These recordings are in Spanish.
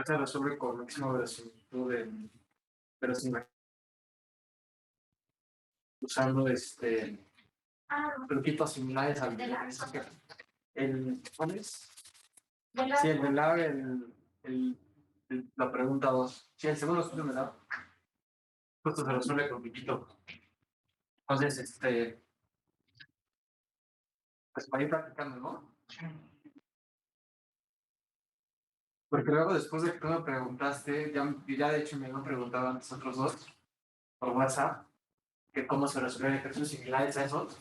Se resuelve con máxima verosimilitud verosimilitud usando truquitos similares al ¿cuál es? Sí, el del lab, la pregunta 2. Sí, el segundo estudio me da. Justo se resuelve con truquito. Entonces, pues para ir practicando, ¿no? Porque luego, después de que tú me preguntaste, ya de hecho me habían preguntado antes otros dos por WhatsApp, que cómo se resuelven ejercicios similares a esos.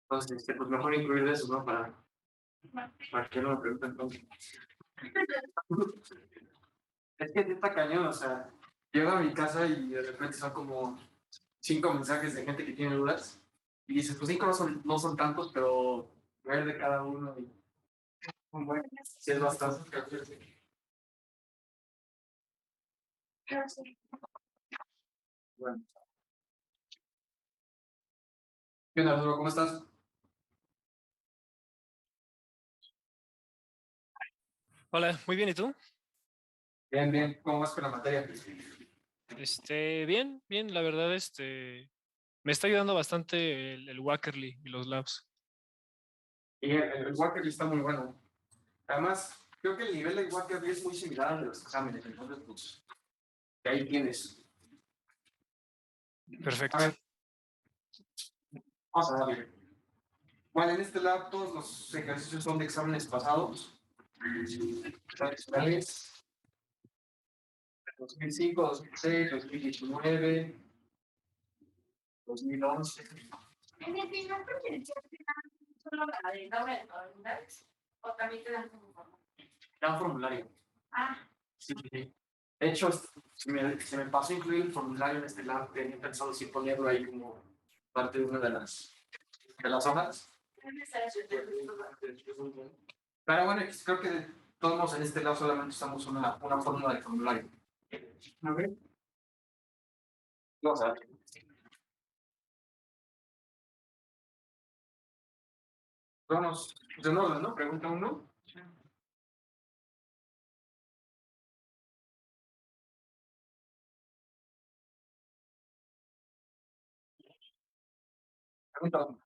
Entonces, pues mejor incluir eso, ¿no? Para que no me pregunten entonces. Es que está cañón, o sea, llego a mi casa y de repente son como 5 mensajes de gente que tiene dudas. Y dices, pues 5 no son tantos, pero ver de cada uno y bueno, sí es bastante. Bueno. ¿Qué onda, Arturo? ¿Cómo estás? Hola, muy bien, ¿y tú? Bien, bien. ¿Cómo vas con la materia? Bien, bien, la verdad, me está ayudando bastante el Wackerly y los labs. Y el Walker está muy bueno. Además, creo que el nivel de Walker es muy similar al de los exámenes. Entonces, pues, ahí tienes. A Perfecto. ver, vamos a darle. Bueno, en este lab todos los ejercicios son de exámenes pasados. Tradicionales, 2005, 2006, 2019, 2011. En el final presencial te dan solo la de la hora de preguntas o también te dan como formulario. Te dan formulario. Ah. Sí, sí, sí. De hecho, se me pasó a incluir el formulario en este lab. Tenía pensado sí ponerlo ahí como parte de una de las hojas. Pero bueno, creo que de todos modos en este lado solamente usamos una fórmula de formulario. A ver, vamos a ver. Vamos, pues en orden, ¿no? Pregunta uno. Pregunta uno.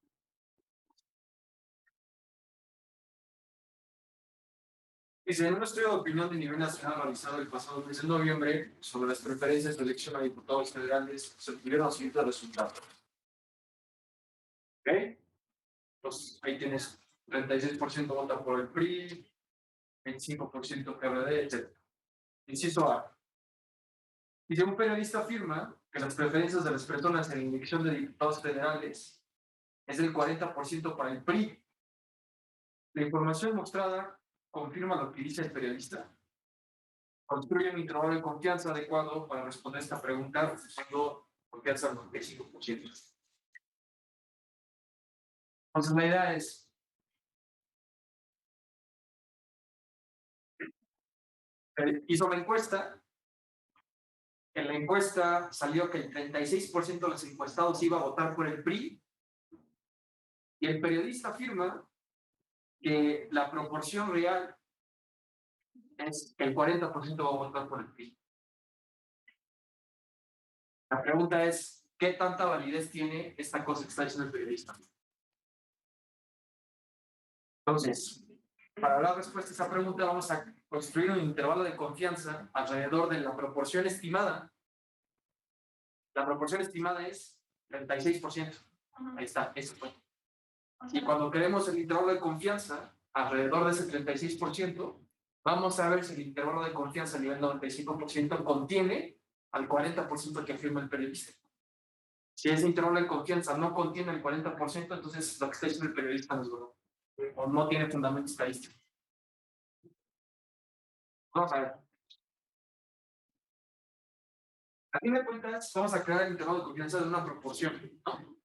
Dice, en un estudio de opinión de nivel nacional realizado el pasado mes de noviembre sobre las preferencias de elección a diputados federales, se obtuvieron los siguientes resultados. ¿Ok? Entonces, ahí tienes 36% vota por el PRI, 25% PRD, etc. Inciso A. Dice, un periodista afirma que las preferencias de las personas en la elección de diputados federales es del 40% para el PRI. La información mostrada confirma lo que dice el periodista. Construye un intervalo de confianza adecuado para responder esta pregunta, usando confianza al 95%. Entonces, la idea es, hizo la encuesta. En la encuesta salió que el 36% de los encuestados iba a votar por el PRI, y el periodista afirma que la proporción real es que el 40% va a votar por el PRI. La pregunta es, ¿qué tanta validez tiene esta cosa que está diciendo el periodista? Entonces, para dar respuesta a esa pregunta, vamos a construir un intervalo de confianza alrededor de la proporción estimada. La proporción estimada es 36%. Ahí está, eso fue. Y cuando queremos el intervalo de confianza alrededor de ese 36%, vamos a ver si el intervalo de confianza a nivel 95% contiene al 40% que afirma el periodista. Si ese intervalo de confianza no contiene el 40%, entonces lo que está diciendo el periodista no es bueno, o no tiene fundamento estadístico. Vamos a ver. A fin de cuentas, vamos a crear el intervalo de confianza de una proporción, ¿no?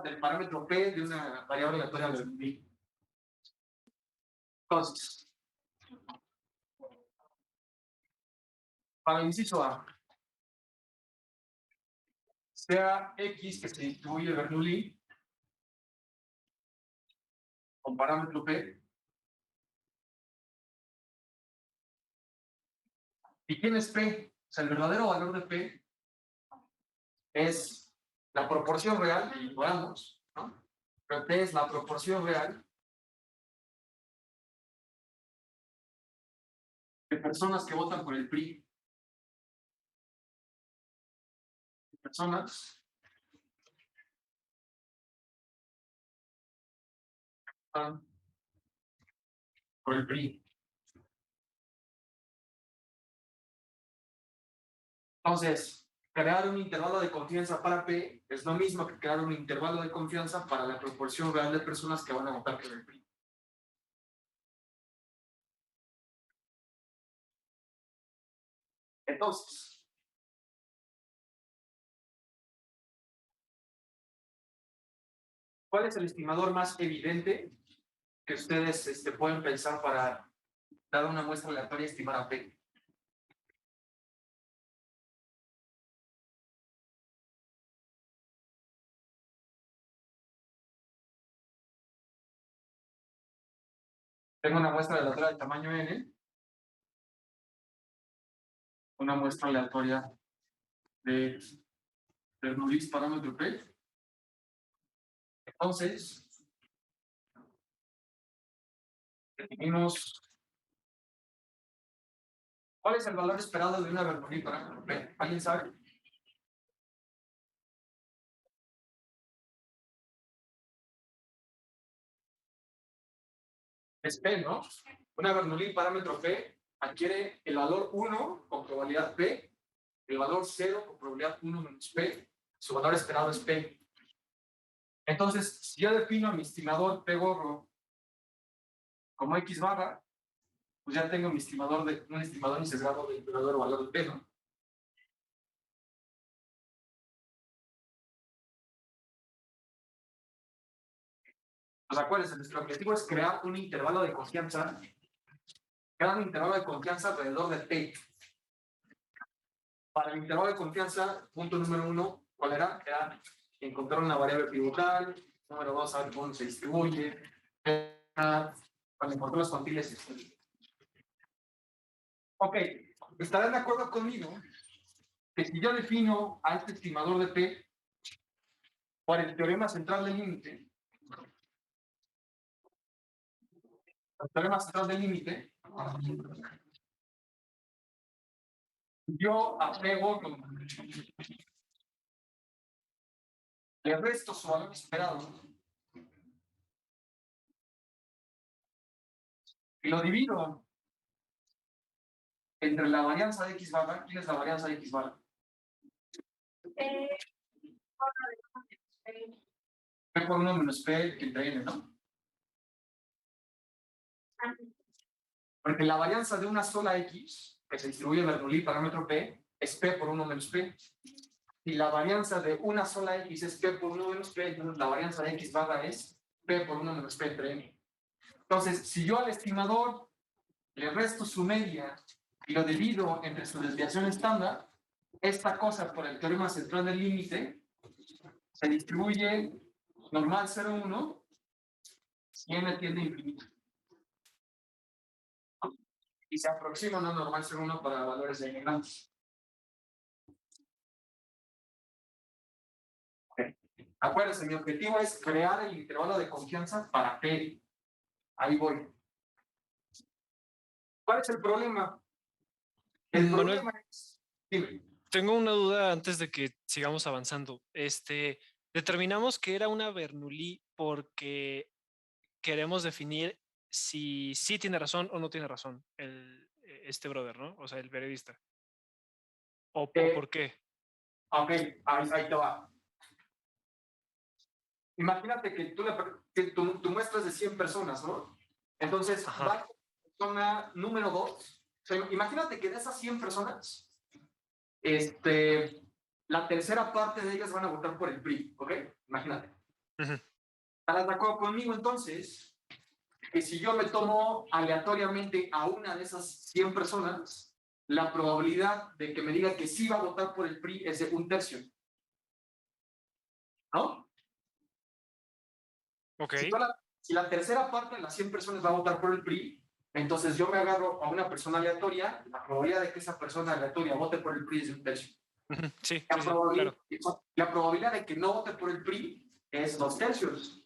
Del parámetro P de una variable aleatoria de B. Entonces, para el inciso A, sea X que se distribuye Bernoulli con parámetro P, ¿Y quién es P? O sea, el verdadero valor de P es la proporción real, y ignoramos, ¿no? Pero P es la proporción real de personas que votan por el PRI. Personas que votan por el PRI. Entonces, crear un intervalo de confianza para P es lo mismo que crear un intervalo de confianza para la proporción real de personas que van a votar por el PRI. Entonces, ¿cuál es el estimador más evidente que ustedes pueden pensar para dar una muestra aleatoria y estimar a P? Tengo una muestra aleatoria de tamaño n, una muestra aleatoria de Bernoulli parámetro P. Entonces, definimos cuál es el valor esperado de una Bernoulli parámetro P. ¿Alguien sabe? Es P, ¿no? Una Bernoulli parámetro P adquiere el valor 1 con probabilidad P, el valor 0 con probabilidad 1 menos P, su valor esperado es P. Entonces, si yo defino a mi estimador P gorro como X barra, pues ya tengo mi estimador un estimador insesgado del verdadero valor de P, ¿no? Pues acuérdense, nuestro objetivo es crear un intervalo de confianza, alrededor de P. Para el intervalo de confianza, punto número 1, ¿cuál era? Era encontrar una variable pivotal. Número 2, saber cómo se distribuye. Para encontrar los cuantiles. Ok, estarán de acuerdo conmigo que si yo defino a este estimador de P por el teorema central del límite, yo apego, le resto su valor esperado y lo divido entre la varianza de X barra. ¿Quién es la varianza de X barra? P por 1 menos P entre N, ¿no? Porque la varianza de una sola X, que se distribuye en Bernoulli parámetro P, es P por 1 menos P. Si la varianza de una sola X es P por 1 menos P, entonces la varianza de X barra es P por 1 menos P entre N. Entonces, si yo al estimador le resto su media y lo divido entre su desviación estándar, esta cosa por el teorema central del límite se distribuye normal 0,1 si n tiende a infinito. Y se aproxima a una normal 0,1 para valores de n grandes. Okay. Acuérdense, mi objetivo es crear el intervalo de confianza para P. Ahí voy. ¿Cuál es el problema? El Manuel, problema es... Dime. tengo una duda antes de que sigamos avanzando. Determinamos que era una Bernoulli porque queremos definir si sí tiene razón o no tiene razón este brother, ¿no? O sea, el periodista. ¿O por qué? Ok, ahí te va. Imagínate que tu muestra es de 100 personas, ¿no? Entonces, Ajá. va persona número 2. O sea, imagínate que de esas 100 personas, la tercera parte de ellas van a votar por el PRI, ¿ok? Imagínate. ¿Estás de acuerdo conmigo entonces? Que si yo me tomo aleatoriamente a una de esas 100 personas, la probabilidad de que me diga que sí va a votar por el PRI es de 1/3. ¿No? Ok. Si la tercera parte de las 100 personas va a votar por el PRI, Entonces yo me agarro a una persona aleatoria, la probabilidad de que esa persona aleatoria vote por el PRI es de un tercio. Sí, La, sí, sí, probabilidad, claro. la probabilidad de que no vote por el PRI es 2 tercios.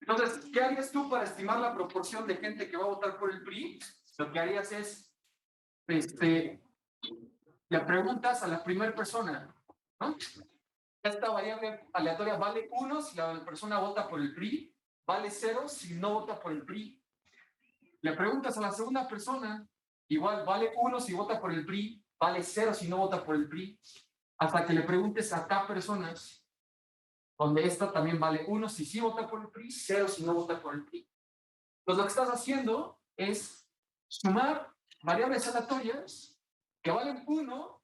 Entonces, ¿qué harías tú para estimar la proporción de gente que va a votar por el PRI? Lo que harías es, le preguntas a la primera persona, ¿no? Esta variable aleatoria vale 1 si la persona vota por el PRI, vale 0 si no vota por el PRI. Le preguntas a la segunda persona, igual vale 1 si vota por el PRI, vale 0 si no vota por el PRI, hasta que le preguntes a K personas, donde esta también vale 1 si sí vota por el PRI, 0 si no vota por el PRI. Entonces lo que estás haciendo es sumar variables aleatorias que valen 1,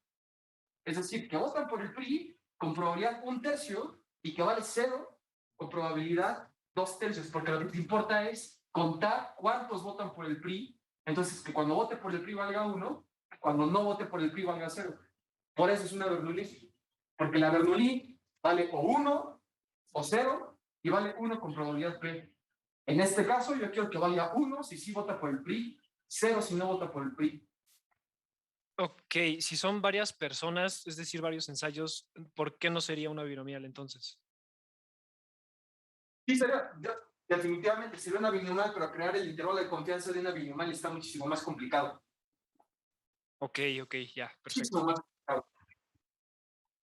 es decir, que votan por el PRI con probabilidad 1 tercio y que vale 0 con probabilidad 2 tercios, porque lo que te importa es contar cuántos votan por el PRI, entonces que cuando vote por el PRI valga 1, cuando no vote por el PRI valga 0. Por eso es una Bernoulli, porque la Bernoulli vale o 1 o 0 y vale 1 con probabilidad P. En este caso yo quiero que valga 1 si sí vota por el PRI, 0 si no vota por el PRI. Ok, si son varias personas, es decir, varios ensayos, ¿por qué no sería una binomial entonces? Sí, sería, definitivamente sería una binomial, pero crear el intervalo de confianza de una binomial está muchísimo más complicado. Ok, ok, ya, perfecto. Muchísimo más complicado.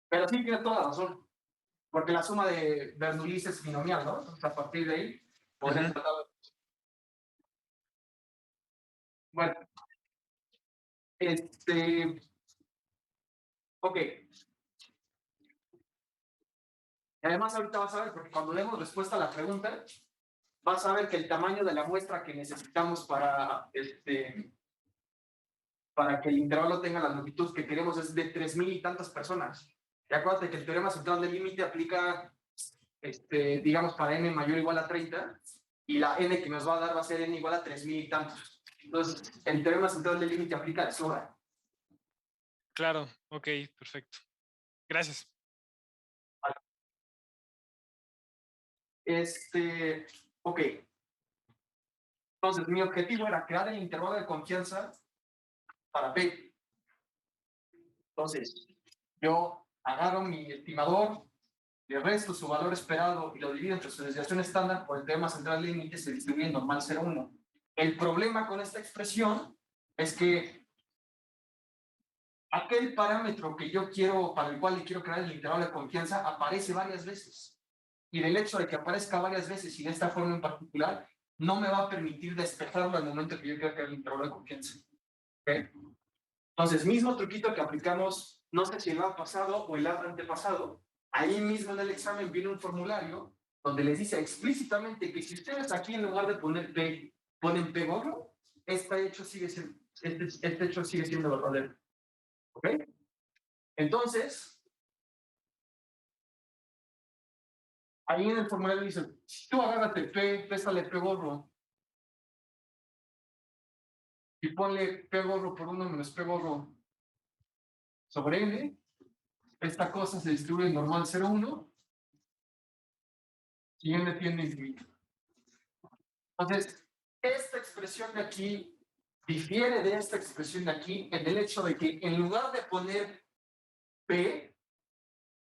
Pero sí tiene toda la razón, porque la suma de Bernoulli es binomial, ¿no? Entonces a partir de ahí podrían tratar. Bueno, ok. Y además ahorita vas a ver, porque cuando demos respuesta a la pregunta, vas a ver que el tamaño de la muestra que necesitamos para que el intervalo tenga la longitud que queremos es de 3000 y tantas personas. Y acuérdate que el teorema central del límite aplica, digamos, para n mayor o igual a 30, y la n que nos va a dar va a ser n igual a 3000 y tantos. Entonces, el teorema central del límite aplica de sobra. Claro, ok, perfecto. Gracias. Ok. Entonces, mi objetivo era crear el intervalo de confianza para P. Entonces, yo agarro mi estimador, le resto su valor esperado y lo divido entre su desviación estándar por el teorema central del límite, se distribuye en normal 0,1. El problema con esta expresión es que aquel parámetro que yo quiero, para el cual le quiero crear el intervalo de confianza, aparece varias veces. Y del hecho de que aparezca varias veces y de esta forma en particular, no me va a permitir despejarlo al momento que yo quiero crear el intervalo de confianza. ¿Okay? Entonces, mismo truquito que aplicamos, no sé si el año pasado o el año antepasado, ahí mismo en el examen viene un formulario donde les dice explícitamente que si ustedes aquí en lugar de poner P, ponen P gorro, este hecho sigue siendo, este hecho sigue siendo verdadero. ¿Ok? Entonces, ahí en el formulario dice, si tú agárrate P, pésale P gorro, y ponle P gorro por 1 menos P gorro sobre N, esta cosa se distribuye en normal 0,1 y N tiende a infinito. Entonces, esta expresión de aquí difiere de esta expresión de aquí en el hecho de que en lugar de poner P,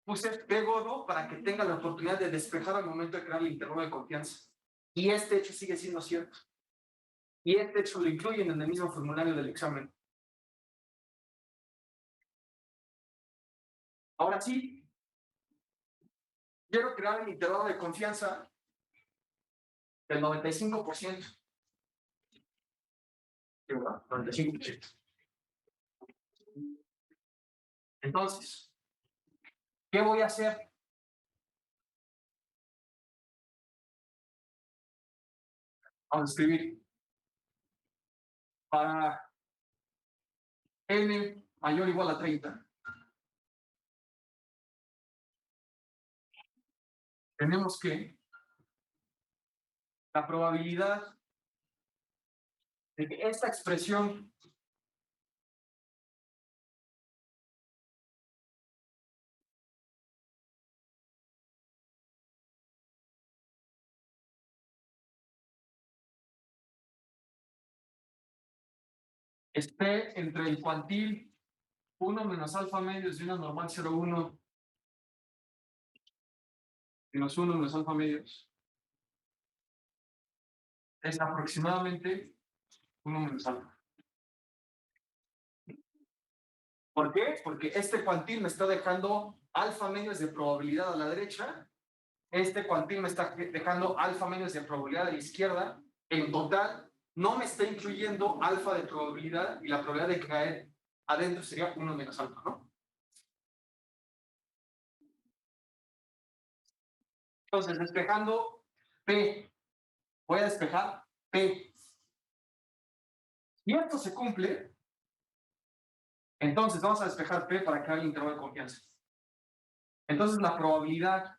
puse P gordo para que tenga la oportunidad de despejar al momento de crear el intervalo de confianza. Y este hecho sigue siendo cierto. Y este hecho lo incluyen en el mismo formulario del examen. Ahora sí, quiero crear el intervalo de confianza del 95%. ¿Sí, verdad? 95%. Entonces, ¿qué voy a hacer? Vamos a escribir para n mayor o igual a 30. Tenemos que la probabilidad de que esta expresión esté entre el cuantil 1 menos alfa medios y una normal 0,1 menos 1 menos alfa medios, es aproximadamente 1 menos alfa. ¿Por qué? Porque este cuantil me está dejando alfa medios de probabilidad a la derecha, este cuantil me está dejando alfa medios de probabilidad a la izquierda. En total, no me está incluyendo alfa de probabilidad y la probabilidad de caer adentro sería 1 menos alfa, ¿no? Entonces, despejando P, voy a despejar P. Y esto se cumple, entonces vamos a despejar P para crear el intervalo de confianza. Entonces, la probabilidad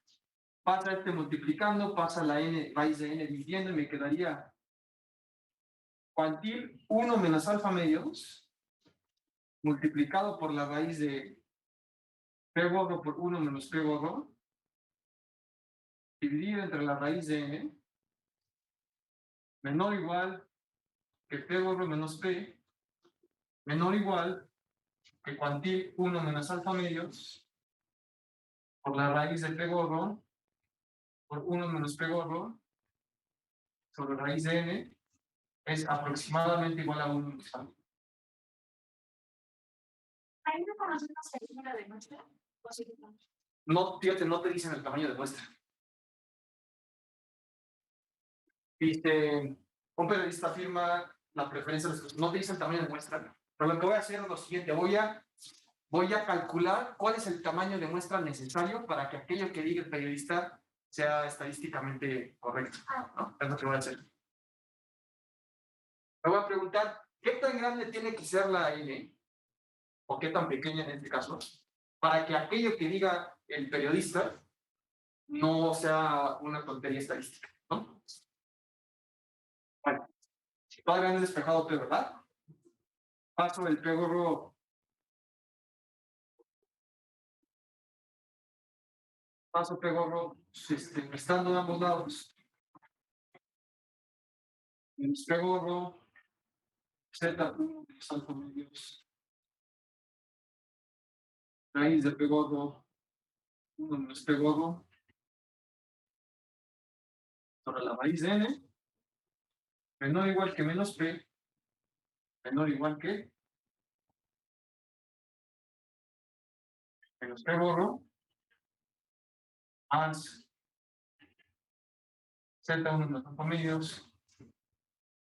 pasa este multiplicando, pasa la n, raíz de n dividiendo y me quedaría cuantil 1 menos alfa medios multiplicado por la raíz de P gordo por 1 menos P gordo dividido entre la raíz de n menor o igual que P gordo menos P menor o igual que cuantil 1 menos alfa medios por la raíz de P gordo por 1 menos P gordo sobre raíz de n es aproximadamente igual a 1 menos alfa. ¿Ahí no conocemos el número de muestra? ¿O sí? No, fíjate, no te dicen el tamaño de muestra. Dice, un periodista afirma la preferencia de los... No te dicen el tamaño de muestra, pero lo que voy a hacer es lo siguiente, voy a calcular cuál es el tamaño de muestra necesario para que aquello que diga el periodista sea estadísticamente correcto, ¿no? Es lo que voy a hacer. Me voy a preguntar, ¿qué tan grande tiene que ser la N? ¿O qué tan pequeña en este caso? Para que aquello que diga el periodista no sea una tontería estadística, ¿no? Bueno, todavía no he despejado P, ¿verdad? Paso el P gorro. Paso P gorro, restando de ambos lados. Menos P gorro, Z, salto medios. Raíz de P gorro, 1 menos P gorro. Sobre la raíz de N, menor o igual que menos P, menor o igual que menos P gorro, más Z1 menos alfa medios,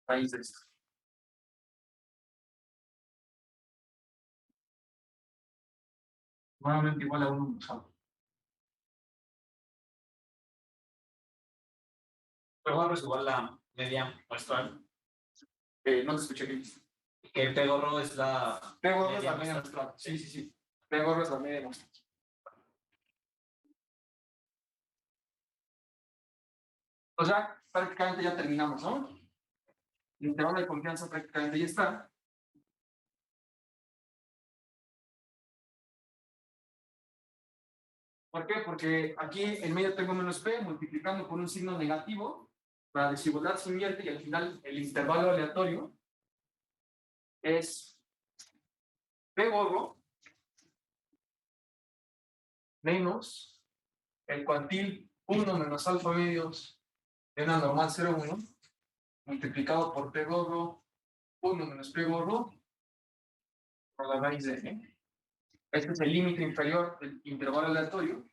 raíz de esto. Nuevamente igual a 1 menos alfa. Perdón, es igual la media muestral. No te escuché, ¿qué dices? Que P gorro es la. P gorro es media la media muestral. muestral. Sí, sí, sí. P gorro es la media muestral. O sea, prácticamente ya terminamos, ¿no? El intervalo de confianza prácticamente ya está. ¿Por qué? Porque aquí en medio tengo menos P multiplicando por un signo negativo. La desigualdad se invierte y al final el intervalo aleatorio es P gorro menos el cuantil 1 menos alfa medios de una normal 0,1 multiplicado por P gorro 1 menos P gorro por la raíz de n. Este es el límite inferior del intervalo aleatorio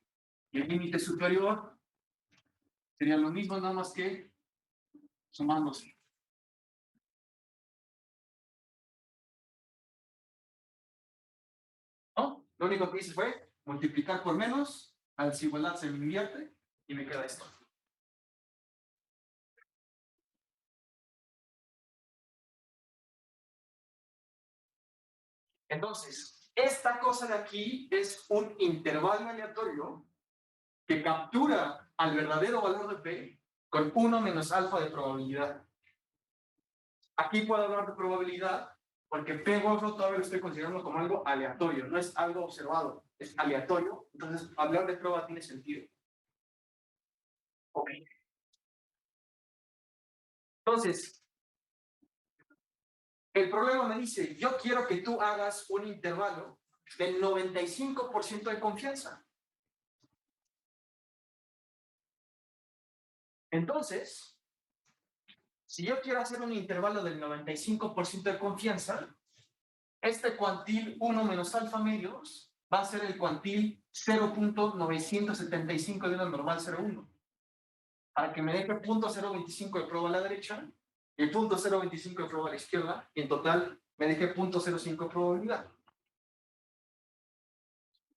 y el límite superior sería lo mismo, nada más que sumándose. ¿No? Lo único que hice fue multiplicar por menos, la desigualdad se me invierte y me queda esto. Entonces, esta cosa de aquí es un intervalo aleatorio que captura al verdadero valor de P con 1 menos alfa de probabilidad. Aquí puedo hablar de probabilidad porque P gordo todavía lo estoy considerando como algo aleatorio, no es algo observado, es aleatorio, entonces hablar de prueba tiene sentido. Ok. Entonces, El problema me dice, yo quiero que tú hagas un intervalo del 95% de confianza. Entonces, si yo quiero hacer un intervalo del 95% de confianza, este cuantil 1 menos alfa medios va a ser el cuantil 0.975 de una normal 0,1. Para que me deje 0.025 de prueba a la derecha y 0.025 de prueba a la izquierda, y en total me deje 0.05 de probabilidad.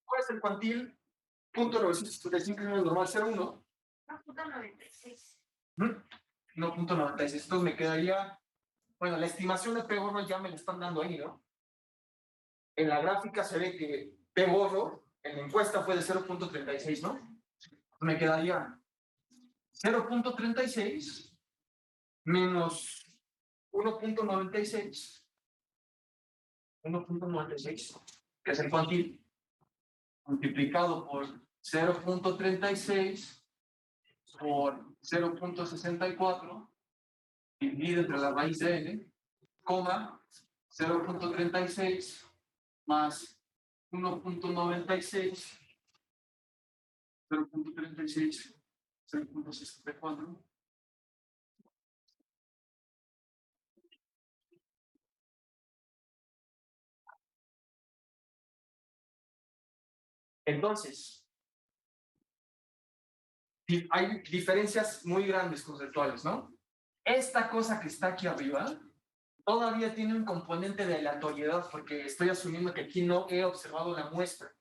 ¿Cuál es el cuantil 0.975 de una normal 0,1? 1.96. No, 0.96. Entonces me quedaría, bueno, la estimación de P gordo ya me la están dando ahí, ¿no? En la gráfica se ve que P gordo en la encuesta fue de 0.36, ¿no? Me quedaría 0.36 menos 1.96, 1.96, que es el cuantil, multiplicado por 0.36 por 0.64 dividido entre la raíz de n, coma 0.36 más 1.96, 0.36, 0.64. Entonces, hay diferencias muy grandes conceptuales, ¿no? Esta cosa que está aquí arriba todavía tiene un componente de aleatoriedad porque estoy asumiendo que aquí no he observado la muestra.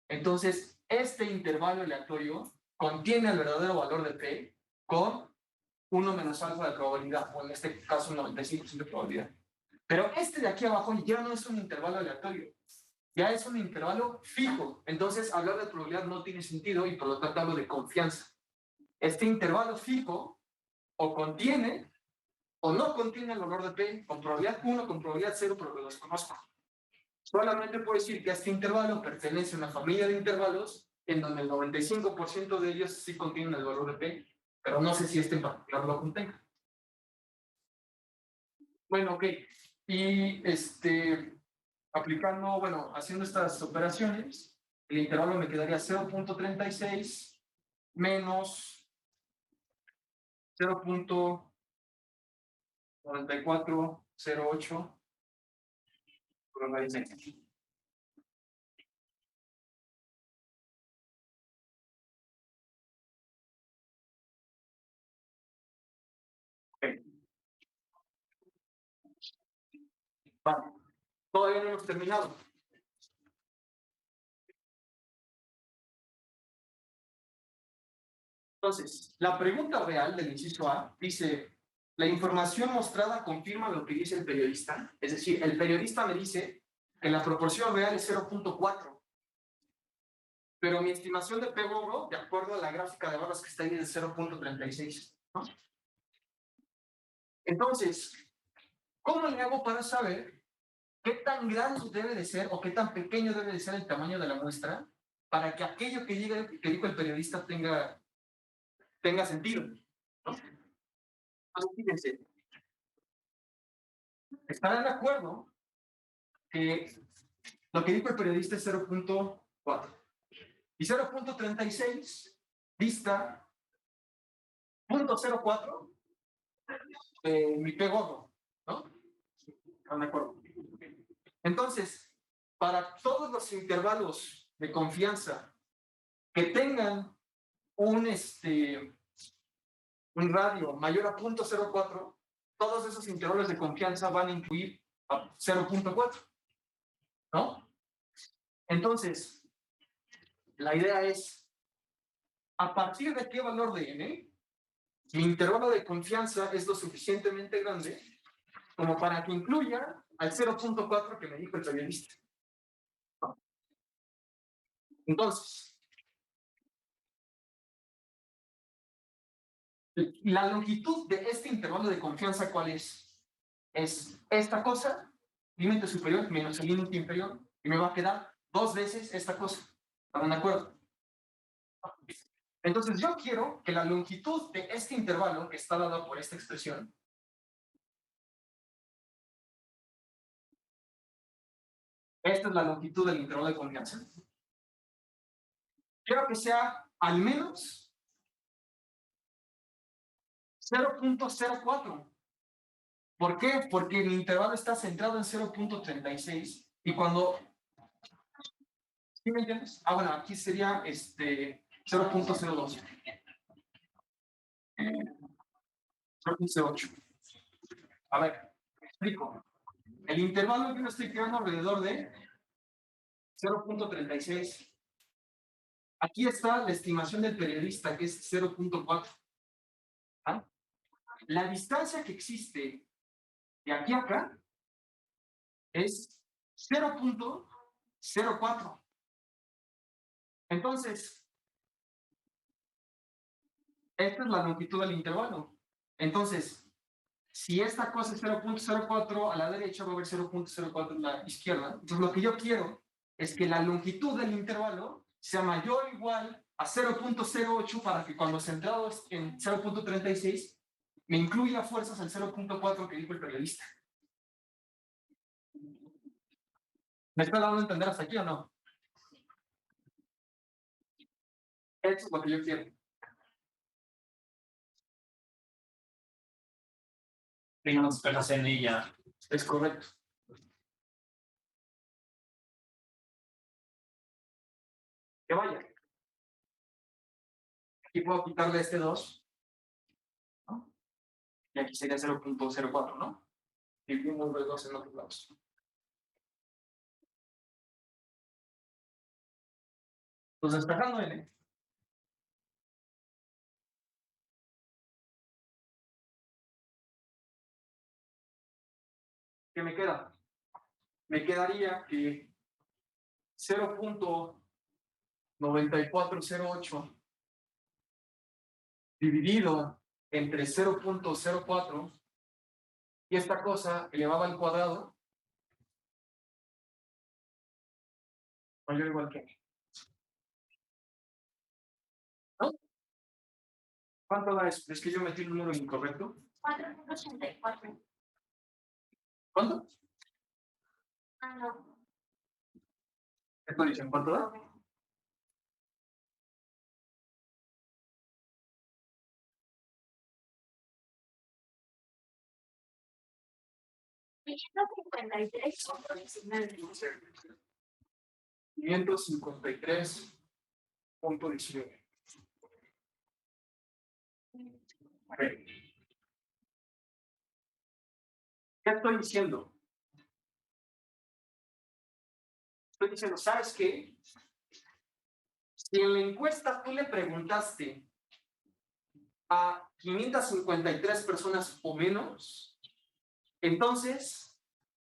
Entonces, este intervalo aleatorio contiene el verdadero valor de P con 1 menos alfa de probabilidad, o en este caso un 95% de probabilidad. Pero este de aquí abajo ya no es un intervalo aleatorio, ya es un intervalo fijo. Entonces, hablar de probabilidad no tiene sentido y por lo tanto hablo de confianza. Este intervalo fijo o contiene o no contiene el valor de P con probabilidad 1, con probabilidad 0, pero lo desconozco. Solamente puedo decir que este intervalo pertenece a una familia de intervalos en donde el 95% de ellos sí contienen el valor de P, pero no sé si este en particular lo contenga. Bueno, ok. Y aplicando, bueno, haciendo estas operaciones, el intervalo me quedaría 0.36 menos 0.9408 por raíz de n. Okay. Vale. Todavía no hemos terminado. Entonces, la pregunta real del inciso A dice, ¿la información mostrada confirma lo que dice el periodista? Es decir, el periodista me dice que la proporción real es 0.4, pero mi estimación de P gordo, de acuerdo a la gráfica de barras que está ahí, es 0.36, ¿no? Entonces, ¿cómo le hago para saber qué tan grande debe de ser o qué tan pequeño debe de ser el tamaño de la muestra para que aquello que dijo el periodista tenga sentido, ¿no? Entonces, fíjense, estarán de acuerdo que lo que dijo el periodista es 0.4 y 0.36 dista 0.04 de mi P gordo, ¿no? ¿Están de acuerdo? Entonces, para todos los intervalos de confianza que tengan un, un radio mayor a 0.04, todos esos intervalos de confianza van a incluir a 0.4, ¿no? Entonces, la idea es, ¿a partir de qué valor de n mi intervalo de confianza es lo suficientemente grande como para que incluya al 0.4 que me dijo el periodista? ¿No? Entonces, la longitud de este intervalo de confianza, ¿cuál es? Es esta cosa, límite superior menos el límite inferior, y me va a quedar 2 veces esta cosa. ¿Están de acuerdo? Entonces, yo quiero que la longitud de este intervalo, que está dado por esta expresión, Esta es la longitud del intervalo de confianza. Quiero que sea al menos 0.04. ¿Por qué? Porque el intervalo está centrado en 0.36 y cuando... ¿Sí me entiendes? Ah, bueno, aquí sería 0.02. 0.08. A ver, me explico. El intervalo que yo estoy creando alrededor de 0.36. Aquí está la estimación del periodista, que es 0.4. ¿Ah? La distancia que existe de aquí a acá es 0.04. Entonces, esta es la longitud del intervalo. Entonces, si esta cosa es 0.04 a la derecha, va a haber 0.04 a la izquierda. Entonces, lo que yo quiero es que la longitud del intervalo sea mayor o igual a 0.08 para que cuando centrado en 0.36 me incluya fuerzas al 0.4 que dijo el periodista. ¿Me está dando a entender hasta aquí o no? Eso es lo que yo quiero. Digamos, pegas en ella. Es correcto. Que vaya. Aquí puedo quitarle este 2, ¿no? Y aquí sería 0.04, ¿no? Y vimos los 2 en otros lados. Pues despejando N. ¿Qué me queda? Me quedaría que 0.9408 dividido entre 0.04 y esta cosa elevada al cuadrado mayor o igual que, ¿no? ¿Cuánto da eso? Es que yo metí el número incorrecto. 4.84. ¿Cuánto? Ah, no. ¿Esto dicen cuánto da? $553.19. 553.19. Okay. ¿Qué estoy diciendo? Estoy diciendo, ¿sabes qué? Si en la encuesta tú le preguntaste a 553 personas o menos, entonces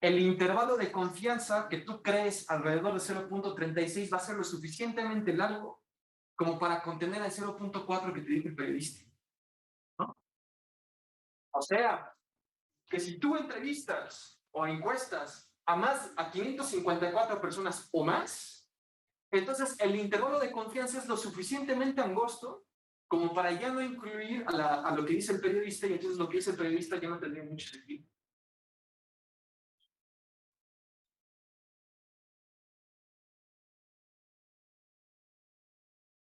el intervalo de confianza que tú crees alrededor de 0.36 va a ser lo suficientemente largo como para contener el 0.4 que te dijo el periodista, ¿no? O sea, que si tú entrevistas o encuestas a 554 personas o más, entonces el intervalo de confianza es lo suficientemente angosto como para ya no incluir a lo que dice el periodista, y entonces lo que dice el periodista ya no tendría mucho sentido.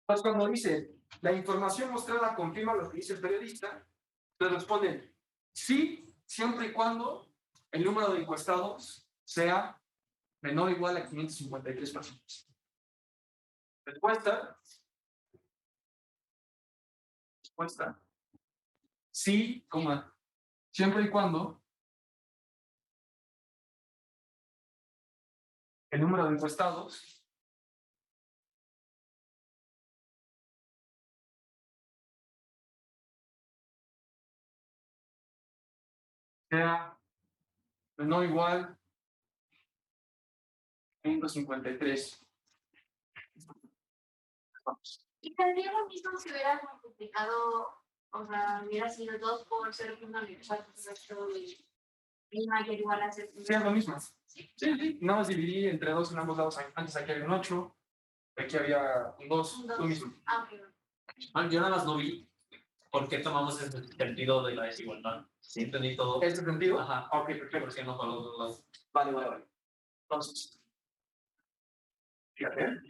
Entonces, cuando dice, la información mostrada confirma lo que dice el periodista, le responden, sí, siempre y cuando el número de encuestados sea menor o igual a 553 personas. Respuesta, sí, coma, siempre y cuando el número de encuestados sea menor o igual a 553. Vamos. Y tendría lo mismo si hubiera multiplicado, o sea, hubiera sido 2 por 0.94 y mayor o igual a 0. Sí, es lo mismo. Sí, sí. Nada más dividí entre 2 en ambos lados. Antes aquí había un 8, aquí había un 2, lo mismo. Ah, ok. Yo nada más no vi por qué tomamos ese sentido de la desigualdad. Sí, entendí todo. ¿Este sentido? Ajá. Ok, perfecto. ¿Por qué no para los dos lados? Vale. Entonces, Fíjate.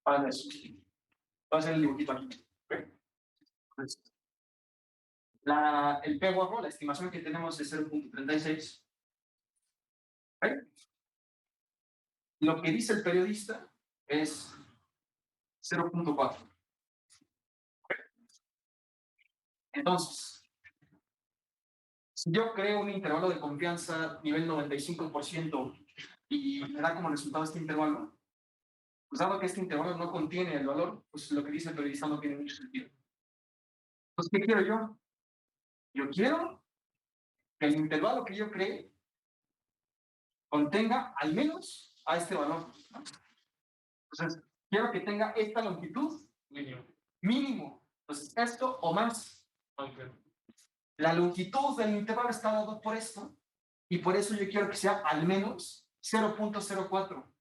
Hagan eso. Va a ser el dibujito aquí. ¿Ok? Entonces, el P guapo, la estimación que tenemos es 0.36. ¿Ok? Lo que dice el periodista es 0.4. Entonces, si yo creo un intervalo de confianza nivel 95% y me da como resultado este intervalo, pues dado que este intervalo no contiene el valor, pues lo que dice el periodista no tiene mucho sentido. Entonces, ¿qué quiero yo? Yo quiero que el intervalo que yo cree contenga al menos a este valor, ¿no? Entonces, quiero que tenga esta longitud mínimo. Entonces, esto o más. Okay. La longitud del intervalo está dado por esto, y por eso yo quiero que sea al menos 0.04.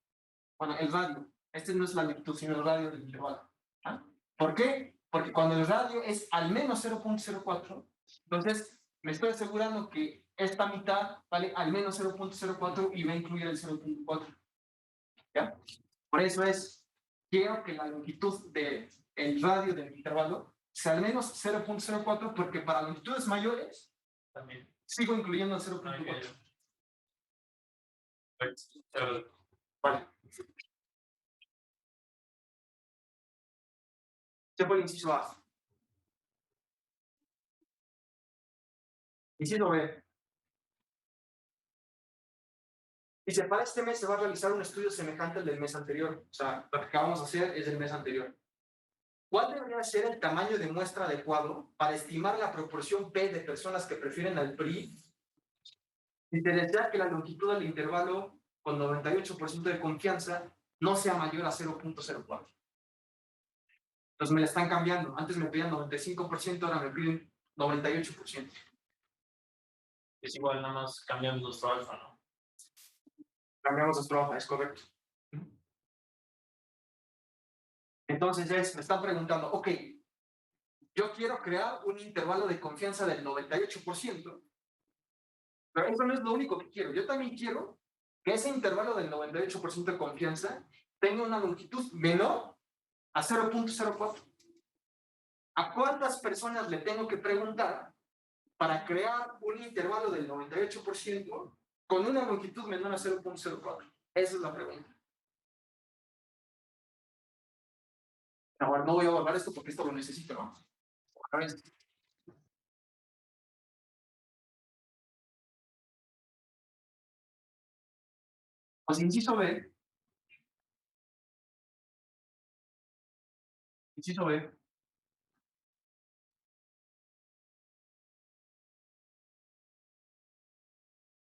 Bueno, el radio. Este no es la longitud, sino el radio del intervalo. ¿Ah? ¿Por qué? Porque cuando el radio es al menos 0.04, entonces me estoy asegurando que esta mitad vale al menos 0.04 y va a incluir el 0.4. ¿Ya? Por eso quiero que la longitud del radio del intervalo sea al menos 0.04, porque para longitudes mayores También. sigo incluyendo el 0.4. Vale. ¿Qué fue el inciso A? Inciso B. Dice, para este mes se va a realizar un estudio semejante al del mes anterior. O sea, lo que acabamos de hacer es del mes anterior. ¿Cuál debería ser el tamaño de muestra adecuado para estimar la proporción P de personas que prefieren al PRI si se desea que la longitud del intervalo con 98% de confianza no sea mayor a 0.04? Entonces me la están cambiando. Antes me pedían 95%, ahora me piden 98%. Es igual, nada más cambiamos nuestro alfa, ¿no? Cambiamos nuestro alfa, es correcto. Entonces me están preguntando, ok, yo quiero crear un intervalo de confianza del 98%, pero eso no es lo único que quiero. Yo también quiero que ese intervalo del 98% de confianza tenga una longitud menor a 0.04. ¿A cuántas personas le tengo que preguntar para crear un intervalo del 98% con una longitud menor a 0.04? Esa es la pregunta. Ahora no voy a borrar esto porque esto lo necesito, ¿no? A ver. Pues inciso B. Inciso B.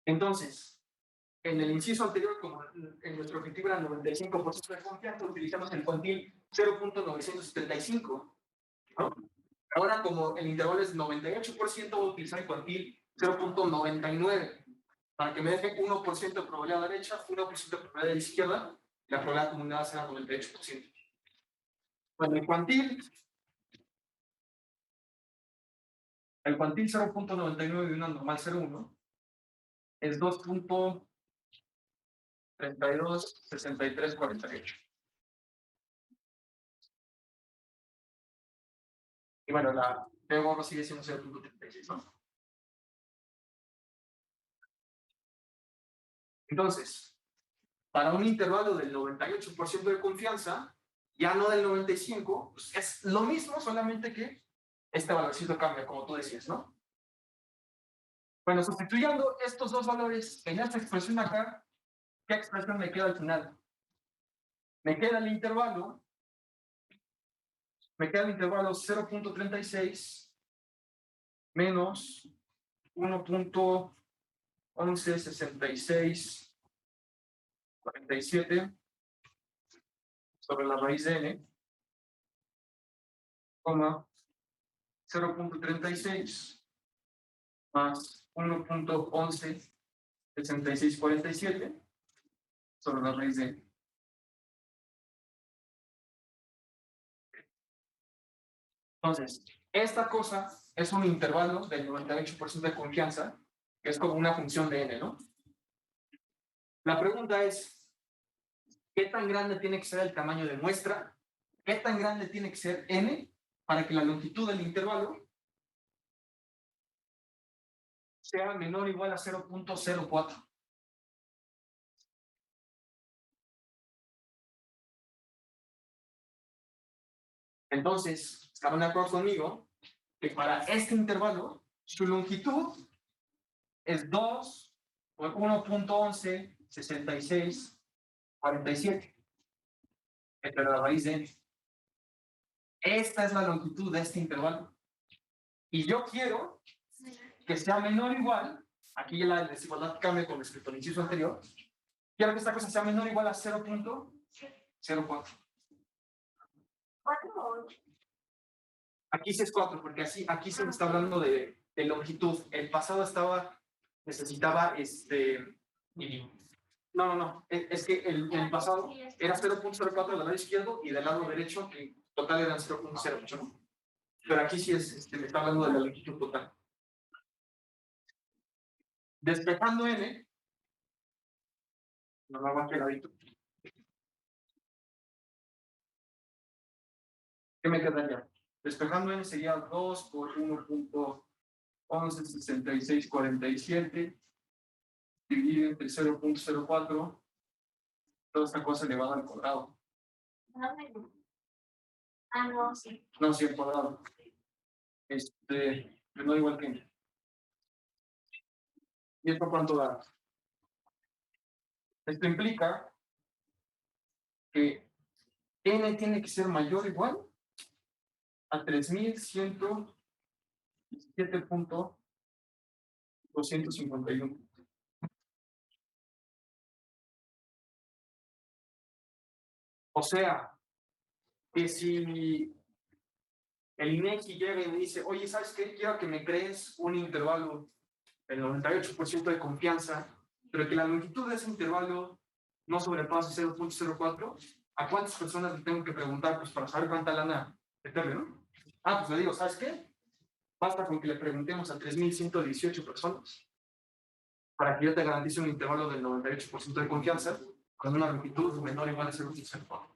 Entonces, en el inciso anterior, como en nuestro objetivo era 95% de confianza, utilizamos el cuantil 0.975, ¿no? Ahora, como el intervalo es 98%, voy a utilizar el cuantil 0.99 para que me deje 1% de probabilidad a la derecha, 1% de probabilidad a la izquierda, y la probabilidad acumulada será 98%. Bueno, el cuantil 0.99 de una normal 0.1 es 2.326348. Y bueno, la P borro sigue siendo 0.36, ¿no? Entonces, para un intervalo del 98% de confianza, ya no del 95%, pues es lo mismo, solamente que este valorcito cambia, como tú decías, ¿no? Bueno, sustituyendo estos dos valores en esta expresión acá, ¿qué expresión me queda al final? Me queda el intervalo 0.36 menos 1.116647 sobre la raíz de n, coma 0.36 más 1.116647 sobre la raíz de n. Entonces, esta cosa es un intervalo del 98% de confianza, que es como una función de n, ¿no? La pregunta es, ¿qué tan grande tiene que ser el tamaño de muestra? ¿Qué tan grande tiene que ser n para que la longitud del intervalo sea menor o igual a 0.04? Entonces, ¿estarán de acuerdo conmigo que para este intervalo su longitud es 2 por 1.116647 entre la raíz de n? Esta es la longitud de este intervalo. Y yo quiero que sea menor o igual, aquí la desigualdad cambia con respecto al inciso anterior, quiero que esta cosa sea menor o igual a 0.04. Aquí sí es 4, porque aquí se me está hablando de longitud. El pasado necesitaba no, es que el pasado era 0.04 del lado izquierdo y del lado derecho, que total eran 0.08, ¿no? Pero aquí sí me está hablando de la longitud total. Despejando n, nos vamos a ladito. ¿Qué me quedaría? Despejando n sería 2 por 1.116647 dividido entre 0.04, toda esta cosa elevada al cuadrado. No, sí. No, sí, al cuadrado. No igual que n. ¿Y esto cuánto da? Esto implica que n tiene que ser mayor o igual a 3117.251. O sea, que si el INEGI llega y me dice, oye, ¿sabes qué? Quiero que me crees un intervalo del 98% de confianza, pero que la longitud de ese intervalo no sobrepase 0.04, ¿a cuántas personas le tengo que preguntar pues, para saber cuánta lana meterle, no? Pues le digo, ¿sabes qué? Basta con que le preguntemos a 3.118 personas para que yo te garantice un intervalo del 98% de confianza con una longitud menor o igual a 0.04.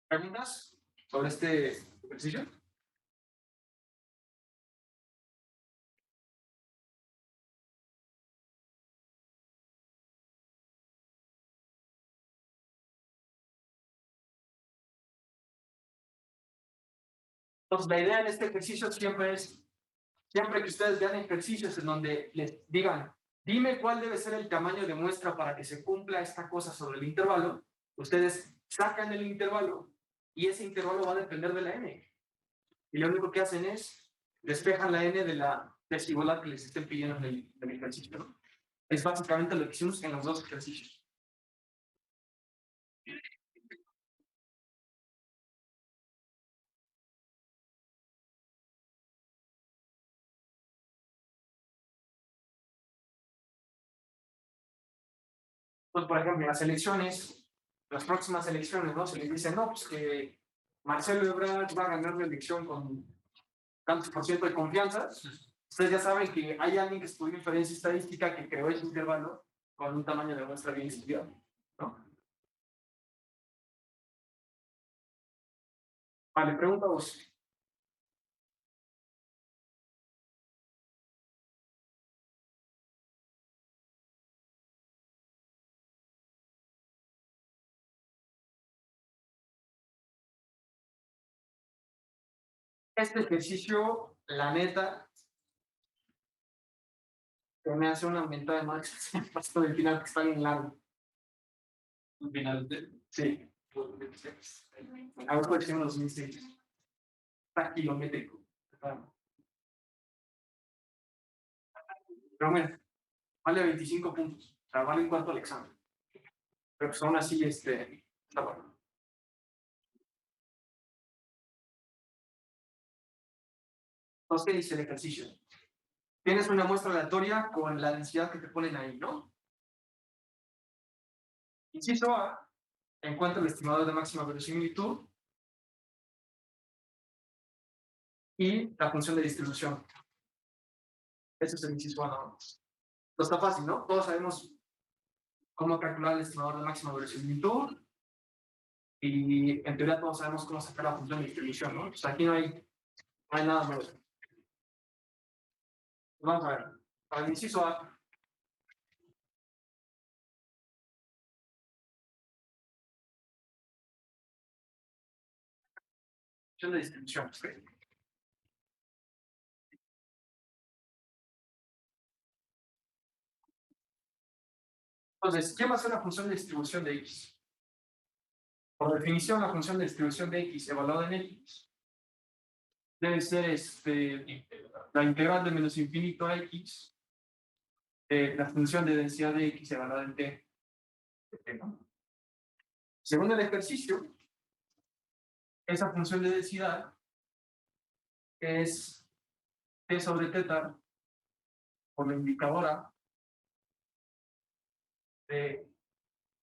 ¿Preguntas sobre este ejercicio? Entonces, la idea en este ejercicio siempre es, siempre que ustedes vean ejercicios en donde les digan, dime cuál debe ser el tamaño de muestra para que se cumpla esta cosa sobre el intervalo, ustedes sacan el intervalo y ese intervalo va a depender de la n. Y lo único que hacen es despejan la n de la desigualdad que les estén pidiendo en el ejercicio, ¿no? Es básicamente lo que hicimos en los dos ejercicios. Pues, por ejemplo, en las elecciones, las próximas elecciones, ¿no? Se les dice, no, pues que Marcelo Ebrard va a ganar la elección con tantos por ciento de confianza. Ustedes ya saben que hay alguien que estudió inferencia estadística que creó ese intervalo con un tamaño de muestra bien estudiado, ¿no? Vale, pregunta vos. Este ejercicio, la neta, que me hace una mentada de Max hasta el final, que está bien largo. Al final Sí. Ahora decimos 2006. Está kilométrico. Pero bueno, vale 25 puntos. O sea, vale un cuarto al examen. Pero pues aún así, está bueno. Entonces, ¿qué dice el ejercicio? Tienes una muestra aleatoria con la densidad que te ponen ahí, ¿no? Inciso A, encuentra el estimador de máxima verosimilitud y la función de distribución. Ese es el inciso 1. No está fácil, ¿no? Todos sabemos cómo calcular el estimador de máxima verosimilitud y en teoría todos sabemos cómo sacar la función de distribución, ¿no? Pues aquí no hay nada nuevo. Vamos a ver. Para el inciso A, función de distribución. ¿Ok? Entonces, ¿qué va a ser la función de distribución de X? Por definición, la función de distribución de X evaluada en X debe ser la integral de menos infinito a X de la función de densidad de X evaluada en T. ¿No? Según el ejercicio, esa función de densidad es T sobre teta por la indicadora de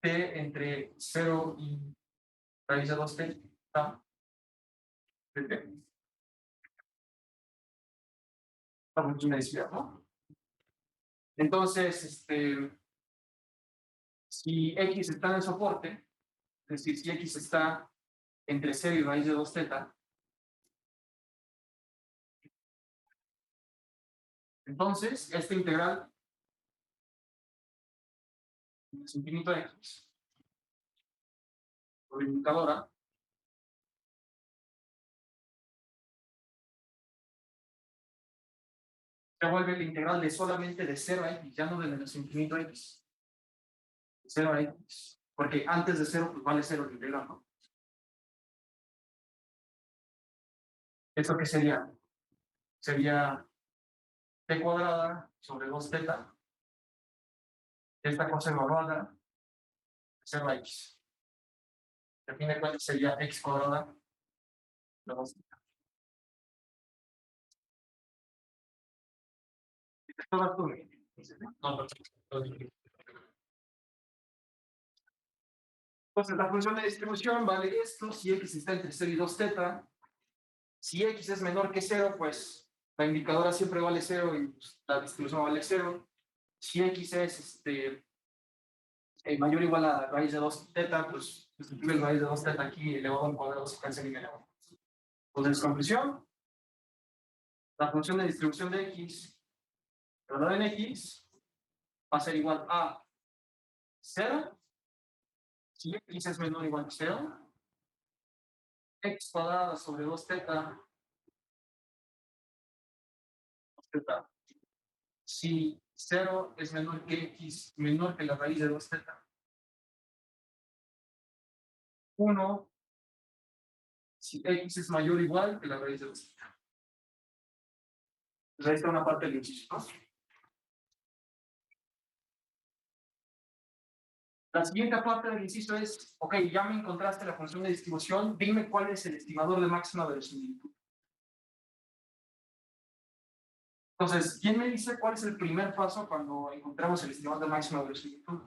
T entre 0 y raíz de 2 teta de T. La función de densidad, ¿no? Entonces, si X está en el soporte, es decir, si X está entre 0 y raíz de 2 teta, entonces esta integral es infinito a X por la indicadora se vuelve la integral de solamente de 0 a X, ya no de menos infinito a X. De 0 a X. Porque antes de 0 pues vale 0 la integral, ¿no? ¿Esto qué sería? Sería t cuadrada sobre 2 teta. Esta cosa evaluada de 0 a X. A fin de cuentas sería x cuadrada de 2 teta. Esto va a No, perfecto. Entonces, la función de distribución vale esto, si x está entre 0 y 2 teta. Si x es menor que 0, pues la indicadora siempre vale 0 y pues, la distribución vale 0. Si x es mayor o igual a raíz de 2 teta, pues sustituye raíz de 2 teta aquí elevado al cuadrado se cancela y elevado. Entonces, conclusión, la función de distribución de x, evaluada en x, va a ser igual a 0. Si x es menor o igual a 0, x cuadrada sobre 2 teta, si 0 es menor que x, menor que la raíz de 2 teta. 1, si x es mayor o igual que la raíz de 2 teta. Pues ahí está una parte del inciso, ¿no? La siguiente parte del inciso es, ok, ya me encontraste la función de distribución, dime cuál es el estimador de máxima verosimilitud. Entonces, ¿quién me dice cuál es el primer paso cuando encontramos el estimador de máxima verosimilitud?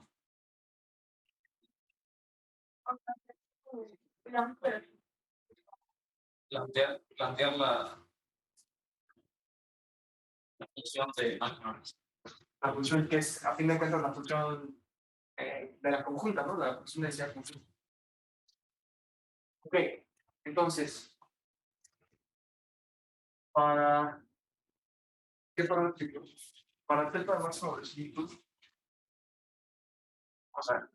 Plantear la función de máxima. La función que es, a fin de cuentas, la función de la conjunta, ¿no? La función de densidad conjunta. Ok, entonces, para ¿qué parámetros? Para teta de máxima verosimilitud, o sea,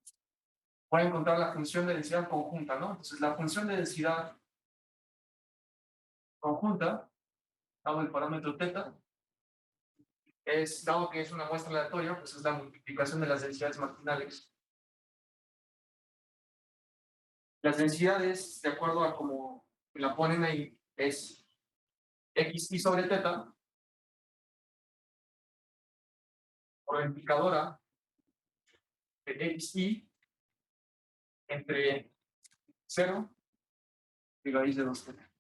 voy a encontrar la función de densidad conjunta, ¿no? Entonces, la función de densidad conjunta, dado el parámetro teta, es, dado que es una muestra aleatoria, pues es la multiplicación de las densidades marginales. Las densidades, de acuerdo a como la ponen ahí, es xi sobre teta por la indicadora de xi entre 0 y raíz de 2 teta.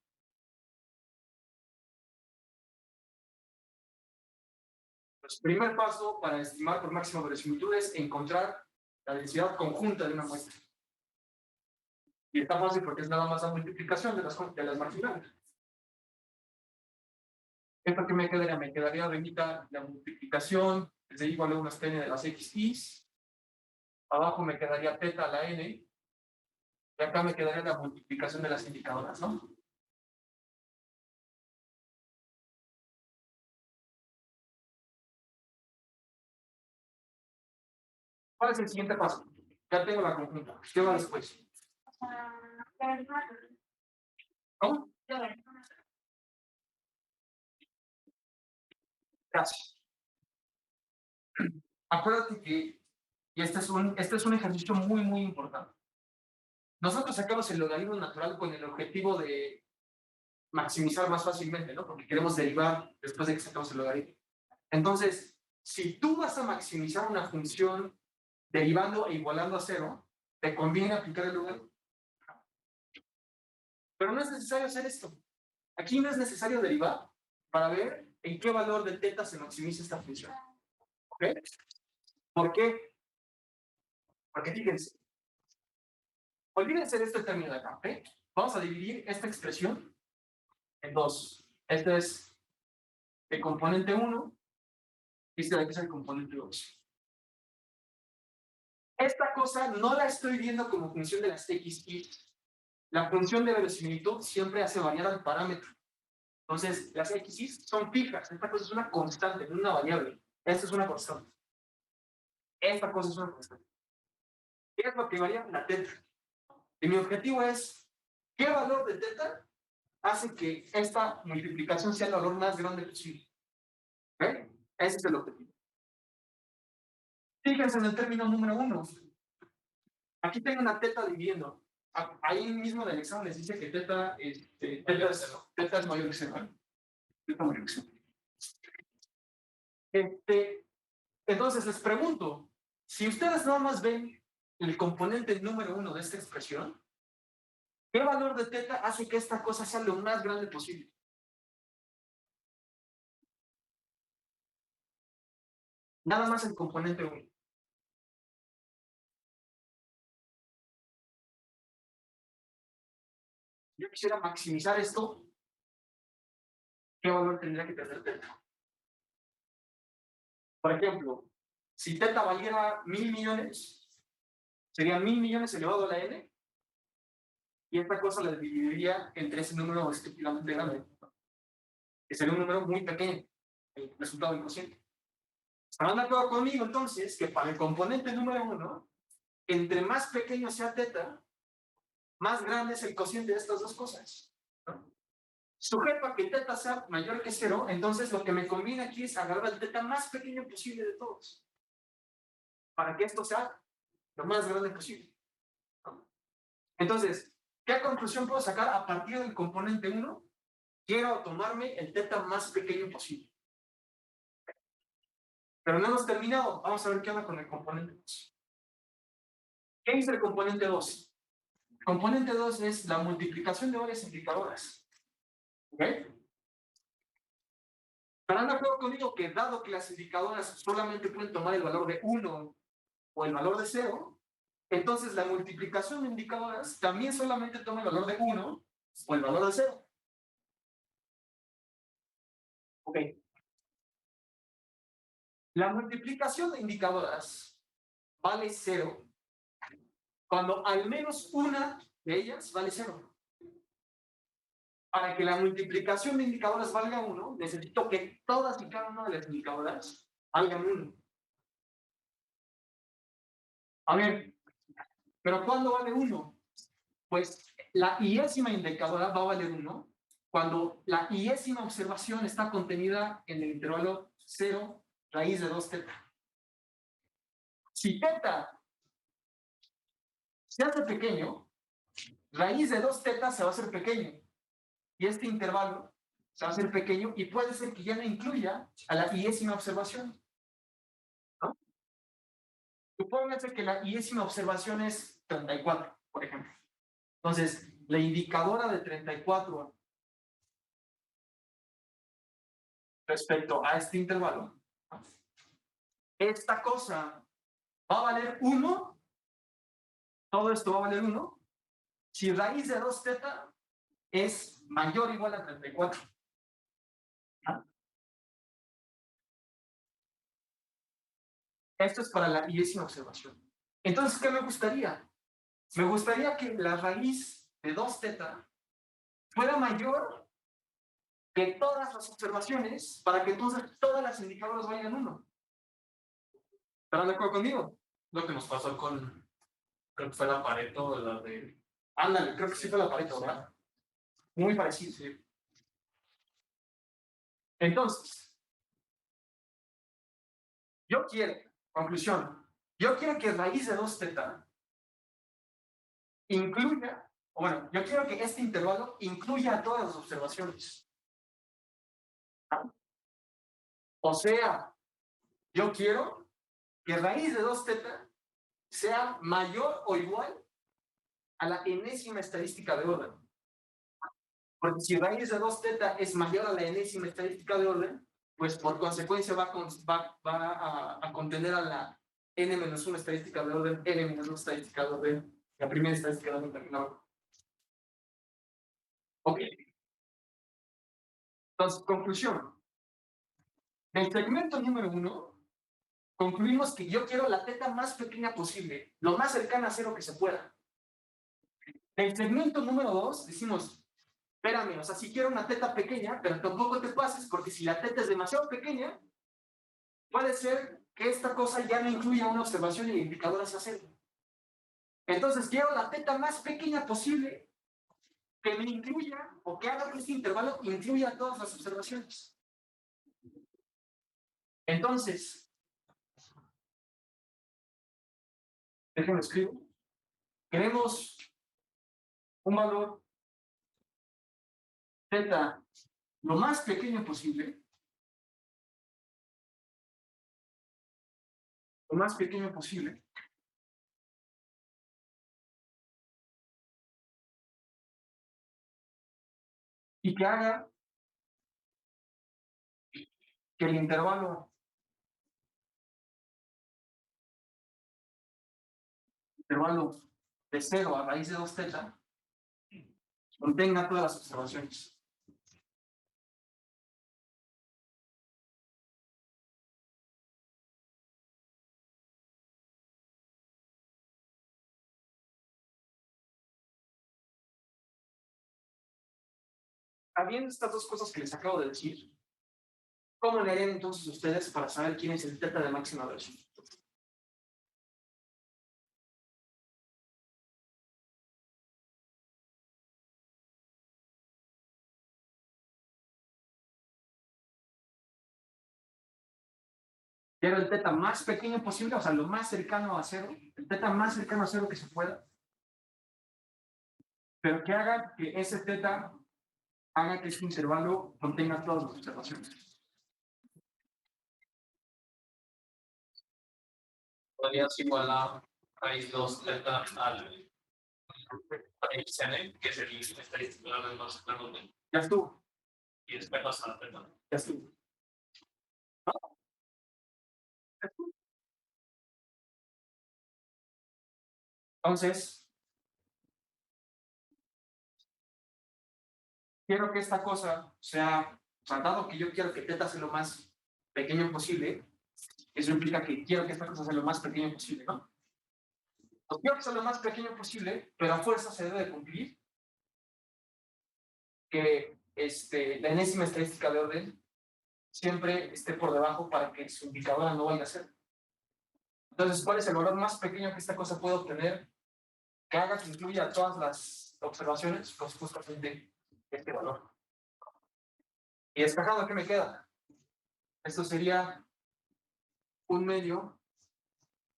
Pues, primer paso para estimar por máxima verosimilitud es encontrar la densidad conjunta de una muestra. Y está fácil porque es nada más la multiplicación de las marginales. ¿Esto que me quedaría? Me quedaría remita la multiplicación de igual a 1 hasta n de las x's. Abajo me quedaría teta a la n. Y acá me quedaría la multiplicación de las indicadoras, ¿no? ¿Cuál es el siguiente paso? Ya tengo la conjunta. ¿Qué va después? ¿Cómo? Gracias. Acuérdate que, y este es un ejercicio muy, muy importante. Nosotros sacamos el logaritmo natural con el objetivo de maximizar más fácilmente, ¿no? Porque queremos derivar después de que sacamos el logaritmo. Entonces, si tú vas a maximizar una función derivando e igualando a cero, te conviene aplicar el logaritmo. Pero no es necesario hacer esto. Aquí no es necesario derivar para ver en qué valor de teta se maximiza esta función. ¿Ok? ¿Por qué? Porque fíjense. Olvídense de este término de acá, ¿ok? Vamos a dividir esta expresión en dos. Este es el componente 1 y este de aquí es el componente 2. Esta cosa no la estoy viendo como función de las x y. La función de verosimilitud siempre hace variar al parámetro. Entonces, las x y son fijas. Esta cosa es una constante, no una variable. Esta es una constante. Esta cosa es una constante. ¿Qué es lo que varía? La teta. Y mi objetivo es, ¿qué valor de teta hace que esta multiplicación sea el valor más grande posible? ¿Ok? Ese es el objetivo. Fíjense en el término número 1. Aquí tengo una teta dividiendo. Ahí mismo del examen les dice que teta es mayor que 0. Teta mayor que 0. Entonces les pregunto, si ustedes nada más ven el componente número 1 de esta expresión, ¿qué valor de teta hace que esta cosa sea lo más grande posible? Nada más el componente 1. Yo quisiera maximizar esto. ¿Qué valor tendría que tener teta? Por ejemplo, si teta valiera 1000 millones, serían 1000 millones elevado a la n, y esta cosa la dividiría entre ese número estúpidamente grande, que sería un número muy pequeño, el resultado del cociente. ¿Están de acuerdo conmigo entonces que para el componente número 1, entre más pequeño sea teta, más grande es el cociente de estas dos cosas, ¿no? Sujeto a que teta sea mayor que 0, entonces lo que me conviene aquí es agarrar el teta más pequeño posible de todos, para que esto sea lo más grande posible, ¿no? Entonces, ¿qué conclusión puedo sacar a partir del componente 1? Quiero tomarme el teta más pequeño posible. Pero no hemos terminado. Vamos a ver qué onda con el componente 2. ¿Qué dice el componente 2? El componente 2 es la multiplicación de varias indicadoras. ¿Ok? ¿Estarán de acuerdo conmigo que dado que las indicadoras solamente pueden tomar el valor de 1 o el valor de 0, entonces la multiplicación de indicadoras también solamente toma el valor de 1 o el valor de 0? Ok. La multiplicación de indicadoras vale 0 cuando al menos una de ellas vale 0. Para que la multiplicación de indicadoras valga 1, necesito que todas y cada una de las indicadoras valgan 1. A ver, ¿pero cuándo vale 1? Pues la iésima indicadora va a valer 1 cuando la iésima observación está contenida en el intervalo 0 raíz de 2 teta. Si teta se hace pequeño, raíz de 2 teta se va a hacer pequeño. Y este intervalo se va a hacer pequeño y puede ser que ya no incluya a la iésima observación, ¿no? Supóngase que la iésima observación es 34, por ejemplo. Entonces, la indicadora de 34 respecto a este intervalo, esta cosa va a valer 1, todo esto va a valer 1, si raíz de 2 teta es mayor o igual a 34. ¿Ah? Esto es para la 10ª observación. Entonces, ¿qué me gustaría? Me gustaría que la raíz de 2θ fuera mayor que todas las observaciones para que entonces todas las indicadoras vayan 1. ¿Están de acuerdo conmigo? Lo que nos pasó con, creo que fue la Pareto, la de... Ándale, creo que sí fue la Pareto, ¿verdad? Muy parecido. Sí. Entonces, yo quiero, conclusión, yo quiero que raíz de 2θ incluya, o bueno, yo quiero que este intervalo incluya a todas las observaciones. O sea, yo quiero que raíz de 2θ sea mayor o igual a la enésima estadística de orden. Porque si raíz de 2θ es mayor a la enésima estadística de orden, pues por consecuencia va a contener a la n-1 estadística de orden, n-2 estadística de orden, la primera estadística de orden terminada. Ok. Entonces, conclusión. Del segmento número 1, concluimos que yo quiero la θ más pequeña posible, lo más cercana a 0 que se pueda. Del segmento número 2, decimos, espérame, o sea, si quiero una θ pequeña, pero tampoco te pases, porque si la θ es demasiado pequeña, puede ser que esta cosa ya no incluya una observación y el indicador hacia 0. Entonces, quiero la θ más pequeña posible que me incluya, o que haga que este intervalo incluya todas las observaciones. Entonces, déjenme escribir. Queremos un valor θ lo más pequeño posible, lo más pequeño posible, y que haga que el intervalo de 0 a raíz de 2θ contenga todas las observaciones. Habiendo estas dos cosas que les acabo de decir, ¿cómo le harían entonces ustedes para saber quién es el θ de máxima versión? Quiero el θ más pequeño posible, o sea, lo más cercano a 0, el θ más cercano a 0 que se pueda, pero que haga que ese θ haga que este intervalo contenga todas las observaciones. Podrías igualar raíz 2θ al raíz n, que sería la estadística de los planos de... Ya estuvo, Y después vas a la θ. ya estuvo. Entonces, quiero que esta cosa sea, o sea, dado que yo quiero que θ sea lo más pequeño posible, eso implica que quiero que esta cosa sea lo más pequeño posible, ¿no? Pues quiero que sea lo más pequeño posible, pero a fuerza se debe de cumplir que la enésima estadística de orden siempre esté por debajo para que su indicadora no vaya a ser. Entonces, ¿cuál es el valor más pequeño que esta cosa puede obtener que haga que incluya todas las observaciones? Pues justamente este valor. Y despejando, ¿qué me queda? Esto sería 1/2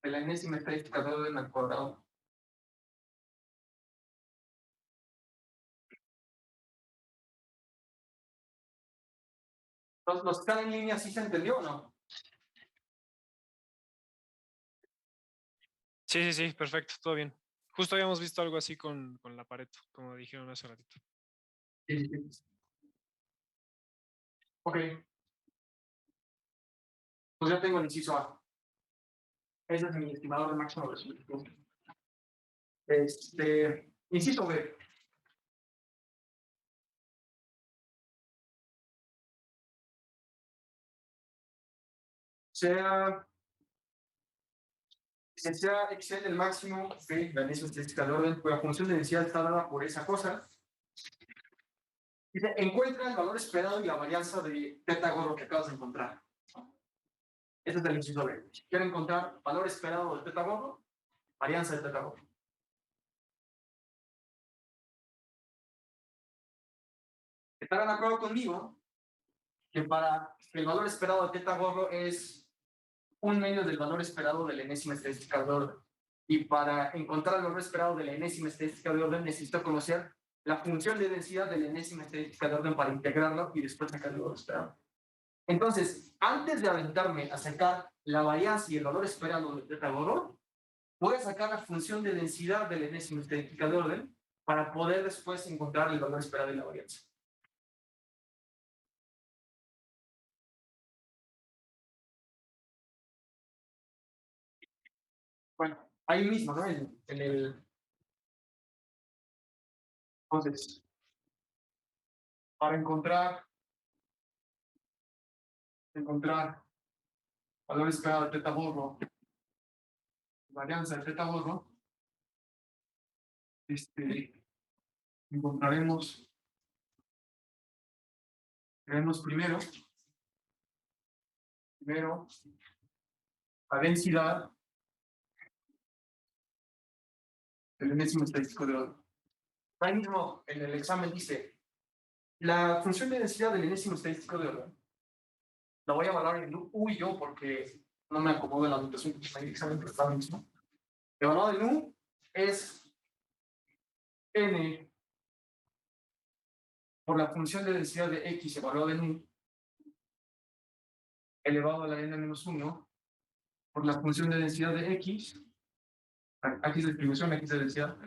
de la enésima estadística de orden al cuadrado. Entonces, los que están en línea, ¿sí se entendió o no? Sí, sí, sí, perfecto, todo bien. Justo habíamos visto algo así con la Pareto, como dijeron hace ratito. Sí, sí, sí. Ok. Pues ya tengo el inciso A. Ese es mi estimador de máximo resultado. Inciso B. Sea que sea Excel el máximo de la enésima estadística de orden, cuya función de densidad está dada por esa cosa. Dice, encuentra el valor esperado y la varianza de teta gordo que acabas de encontrar. Este es el inciso B. Quiero encontrar valor esperado de teta gordo, varianza de teta gordo. ¿Estarán de acuerdo conmigo que para el valor esperado de teta gordo es un medio del valor esperado de la enésima estadística de orden? Y para encontrar el valor esperado de la enésima estadística de orden necesito conocer la función de densidad de la enésima estadística de orden para integrarlo y después sacar el valor esperado. Entonces, antes de aventarme a sacar la varianza y el valor esperado de teta gordo, voy a sacar la función de densidad de la enésima estadística de orden para poder después encontrar el valor esperado y la varianza. Bueno, ahí mismo, ¿no? En el... Entonces, para encontrar valor esperado de teta gordo, varianza de teta gordo, encontraremos primero la densidad del enésimo estadístico de orden. Ahí mismo en el examen dice, la función de densidad del enésimo estadístico de orden la voy a evaluar en U y yo porque no me acomodo en la anotación que está en el examen, pero está mismo. Evaluado en U es N por la función de densidad de X evaluado en U elevado a la N-1 por la función de densidad de X. Aquí es distribución, aquí es de densidad.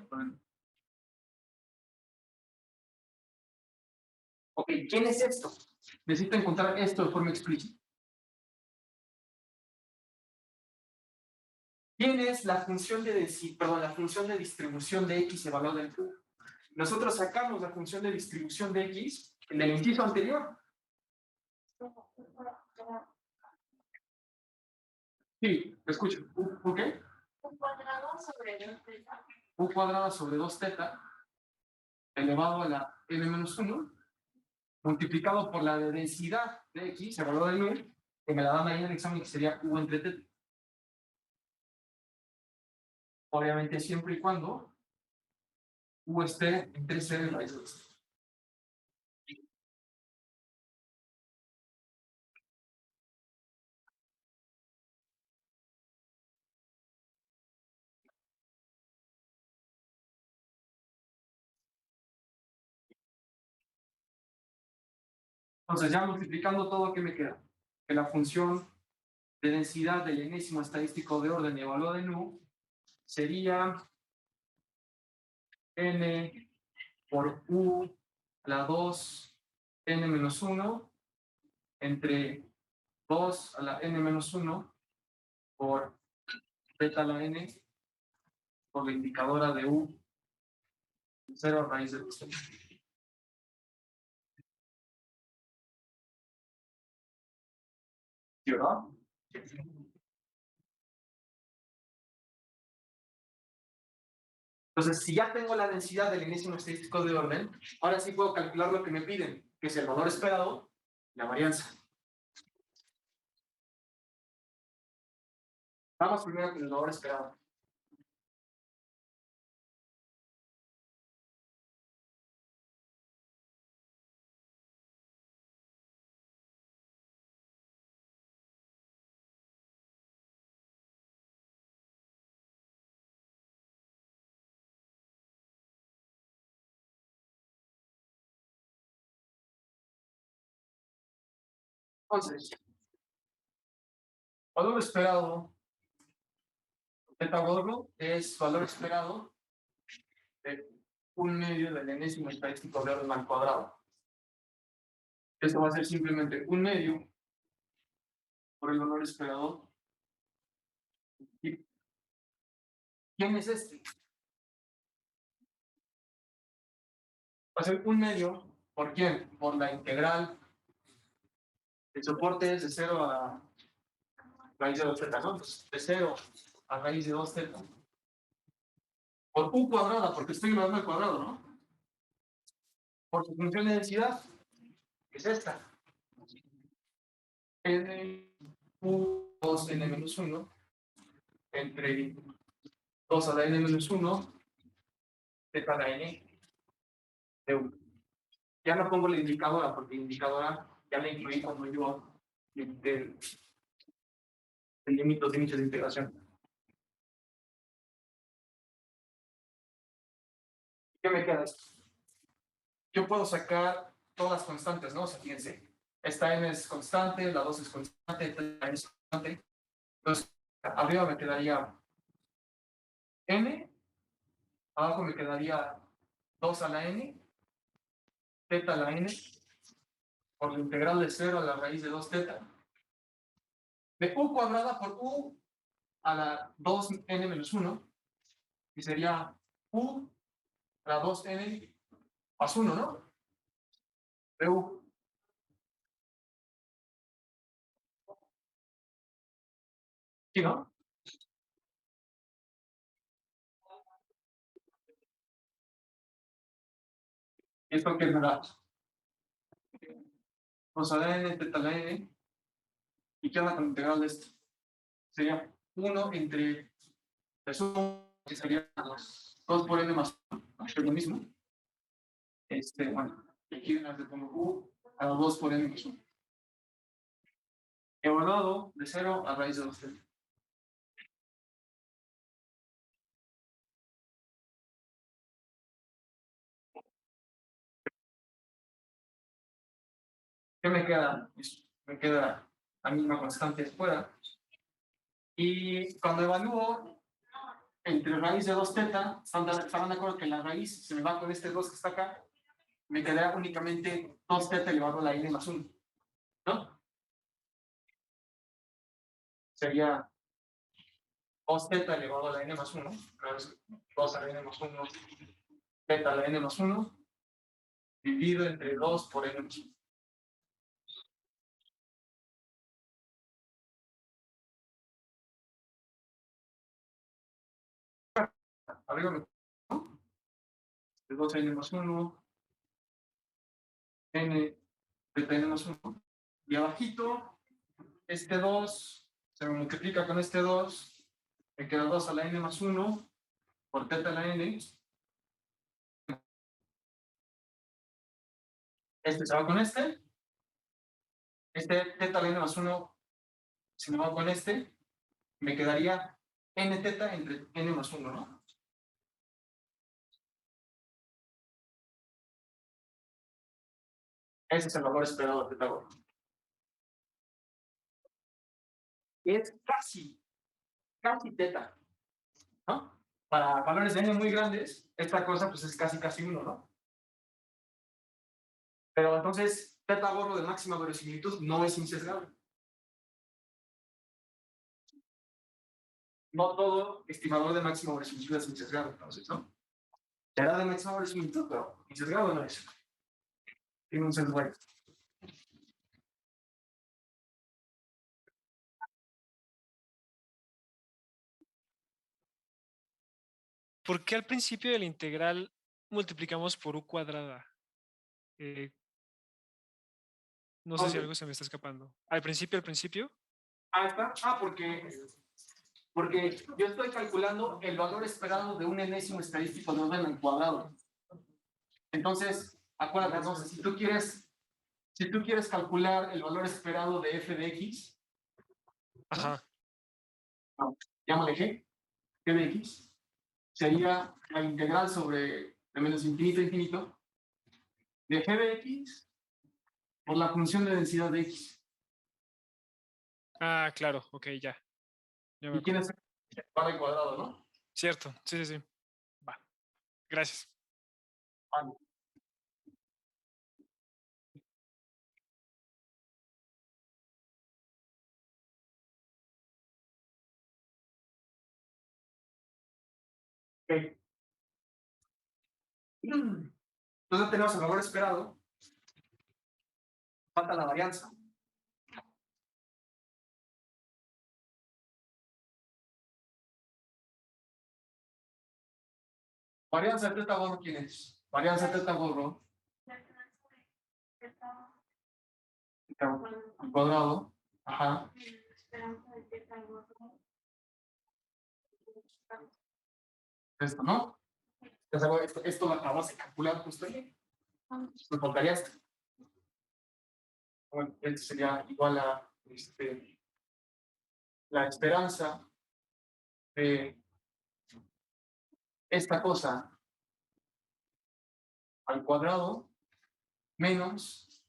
Ok, ¿quién es esto? Necesito encontrar esto de forma explícita. ¿Quién es la función de la función de distribución de X evaluada en U? Nosotros sacamos la función de distribución de X en el inciso anterior. Sí, escucho. ¿U qué? Un cuadrado sobre 2 teta. U cuadrado sobre 2 teta elevado a la n-1 multiplicado por la de densidad de X evaluada en U, que me la dan ahí en el examen, que sería U entre teta. Obviamente siempre y cuando U esté entre 0 y raíz de 2. Entonces, ya multiplicando todo, ¿qué me queda? Que la función de densidad del enésimo estadístico de orden evaluada en U sería n por U a la 2 n-1 entre 2 a la n-1 por beta a la n por la indicadora de U 0 a raíz de 2. ¿Sí, verdad? Entonces, si ya tengo la densidad del enésimo estadístico de orden, ahora sí puedo calcular lo que me piden, que es el valor esperado, la varianza. Vamos primero con el valor esperado. Entonces, valor esperado teta gordo es valor esperado de 1/2 del enésimo estadístico de orden al cuadrado. Esto va a ser simplemente 1/2 por el valor esperado. ¿Quién es este? Va a ser 1/2 ¿por quién? Por la integral. El soporte es de 0 a raíz de 2 teta, ¿no? De 0 a raíz de 2 teta por u cuadrada, porque estoy llevando al cuadrado, ¿no? Por su función de densidad, que es esta. N u 2n menos 1 entre 2 a la n menos 1 teta a la n de u. Ya no pongo la indicadora, porque la indicadora ya la incluí cuando yo el límite de inicio de integración. ¿Qué me queda esto? Yo puedo sacar todas las constantes, ¿no? O sea, fíjense, esta n es constante, la 2 es constante, esta n es constante. Entonces, arriba me quedaría n, abajo me quedaría 2 a la n, teta a la n, por la integral de 0 a la raíz de 2 teta, de u cuadrada por u a la 2n menos 1, y sería u a la 2n más 1, ¿no? De u. ¿Sí, no? ¿Y esto qué me da? 2 a la n, teta a la n, ¿y qué onda con la integral de esto? Sería 1 entre resumo, que sería 2 por n más 1, ¿no? Es lo mismo. Bueno, aquí le pongo u a la 2 por n más 1. Evaluado de 0 a raíz de 2 teta. ¿Qué me queda? Me queda la misma constante fuera. Y cuando evalúo entre raíz de 2 teta, ¿están de acuerdo que la raíz se me va con este 2 que está acá? Me quedará únicamente 2 teta elevado a la n más 1, ¿no? Sería 2 teta elevado a la n más 1, 2 a la n más 1, teta a la n más 1, dividido entre 2 por n más 1. Arriba me quedo, de 2 a n más 1, n teta n más 1, y abajito, este 2 se me multiplica con este 2, me queda 2 a la n más 1 por teta a la n, este se va con este teta a la n más 1 se me va con este, me quedaría n teta entre n más 1, ¿no? Ese es el valor esperado de Pitágoras. Y es casi teta, ¿no? Para valores de n muy grandes, esta cosa pues es casi 1, ¿no? Pero entonces, teta gorro de máxima verosimilitud no es insesgable. No todo estimador de máxima verosimilitud es insesgable, entonces, ¿no? Será de máxima verosimilitud, pero insesgado no es. Tiene un sesgo ahí. ¿Por qué al principio de la integral multiplicamos por u cuadrada? No sé si algo se me está escapando. ¿Al principio? Ah, está. Porque yo estoy calculando el valor esperado de un enésimo estadístico de orden al cuadrado. Entonces, acuérdate, entonces, si tú quieres calcular el valor esperado de f de x, Ajá. llámale g de x, sería la integral sobre de menos infinito a infinito de g de x por la función de densidad de x. Ah, claro, ok, ya. Ya me ¿Y quién acuerdo. es al cuadrado, no? Cierto, sí. Va. Gracias. Vale. Ok. Entonces tenemos el valor esperado, falta la varianza. Varianza de teta gorro, ¿quién es? Varianza de teta gorro, teta al cuadrado. Ajá. Esto, ¿no? Entonces, esto lo acabamos de calcular justo ahí. Me faltaría esto. Bueno, esto sería igual a la esperanza de esta cosa al cuadrado menos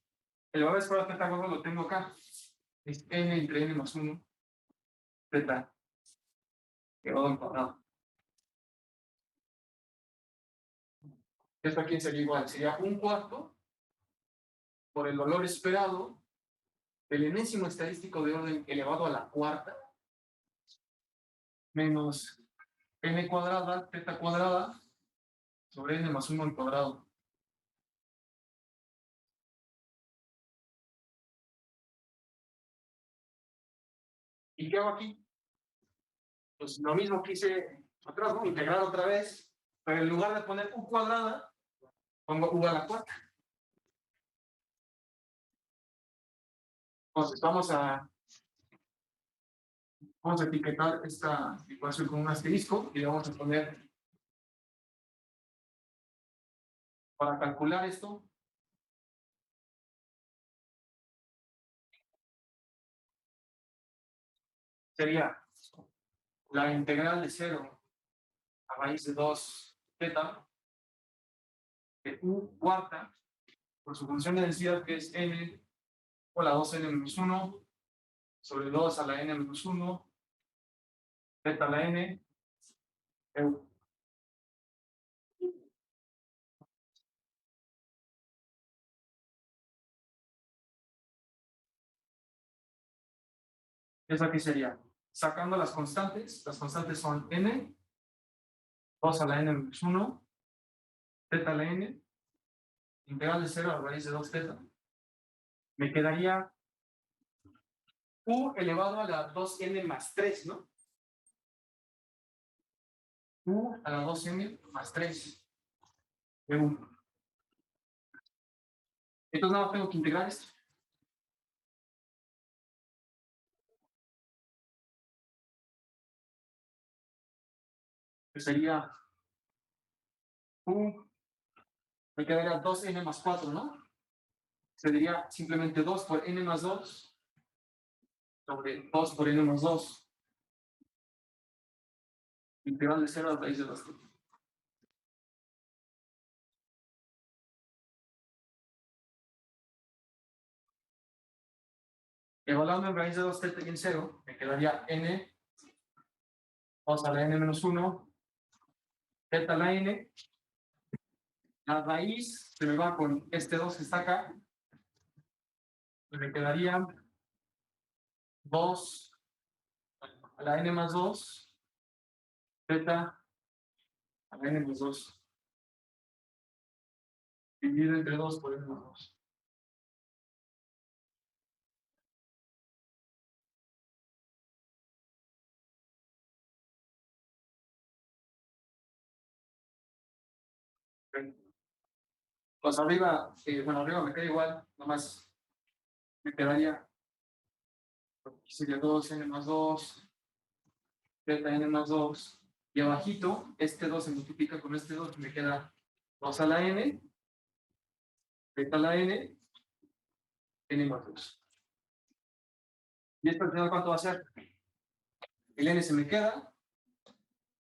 el valor esperado de teta gordo lo tengo acá. Es n entre n más 1 teta elevado al cuadrado. Esto aquí sería igual, sería un cuarto por el valor esperado del enésimo estadístico de orden elevado a la cuarta menos n cuadrada, teta cuadrada, sobre n más 1 al cuadrado. ¿Y qué hago aquí? Pues lo mismo que hice atrás, ¿no? Integrar otra vez, pero en lugar de poner u cuadrada, pongo u a la cuarta. Entonces vamos a etiquetar esta ecuación con un asterisco y le vamos a poner, para calcular esto, sería la integral de 0 a raíz de 2 teta de u cuarta por su función de densidad que es n por la 2n menos 1 sobre 2 a la n menos 1 teta a la n eu. Eso aquí sería, sacando las constantes son n, 2 a la n menos 1, teta a la n, integral de 0 a raíz de 2 teta. Me quedaría u elevado a la 2n más 3, ¿no? U a la 2n más 3. Entonces nada más tengo que integrar esto. Que sería u, me quedaría 2n más 4, ¿no? Sería simplemente 2 por n más 2 sobre 2 por n más 2. Integral de 0 a raíz de 2. Evaluando en raíz de 2 teta y en 0, me quedaría n, 2 a la n menos 1, teta a la n. La raíz se me va con este 2 que está acá. Y me quedaría 2 a la n más 2, teta a la n más 2. Dividido entre 2 por n más 2. Pues arriba, bueno, arriba me queda igual, nomás me quedaría, aquí sería 2n más 2, teta n más 2, y abajito, este 2 se multiplica con este 2, y me queda 2 a la n, teta a la n, n más 2. ¿Y esto al final cuánto va a ser? El n se me queda,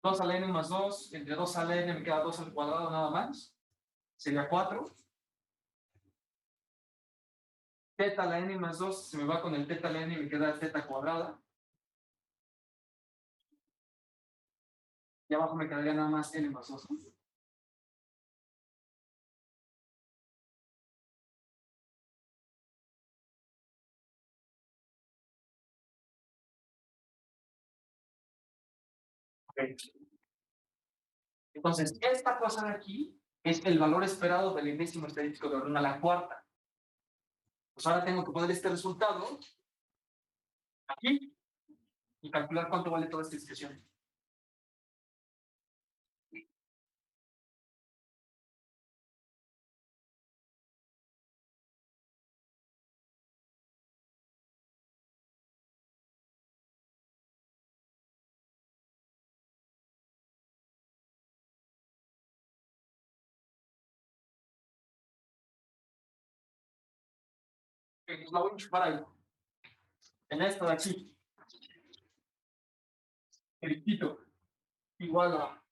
2 a la n más 2, entre 2 a la n me queda 2 al cuadrado nada más, sería 4. Teta a la n más 2 se me va con el teta a la n y me queda teta cuadrada. Y abajo me quedaría nada más n más 2. Okay. Entonces, esta cosa de aquí es el valor esperado del enésimo estadístico de orden a la cuarta. Pues ahora tengo que poner este resultado aquí y calcular cuánto vale toda esta expresión. pues la voy a enchufar ahí. En esta de aquí. El quito igual a,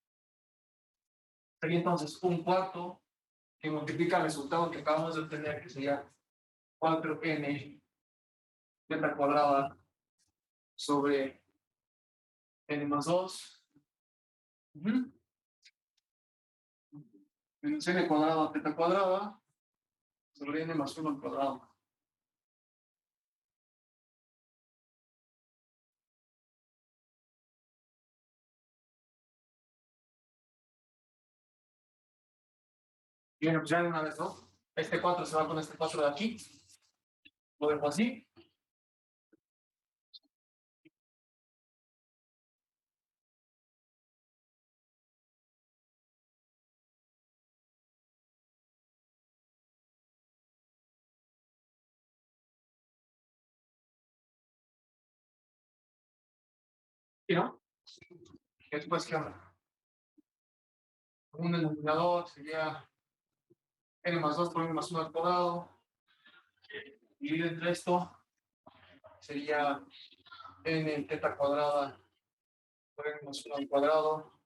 sería entonces un cuarto que multiplica el resultado que acabamos de obtener, que sería 4n beta cuadrada sobre n más 2. Menos n cuadrada teta cuadrada sobre n más 1 al cuadrado. Bien, pues ya de una vez, ¿no? Este 4 se va con este 4 de aquí. Lo dejo así. ¿Y no? Y después, ¿qué onda? Un denominador sería n más 2 por n más 1 al cuadrado. Dividido entre esto sería n teta cuadrada por n más 1 al cuadrado.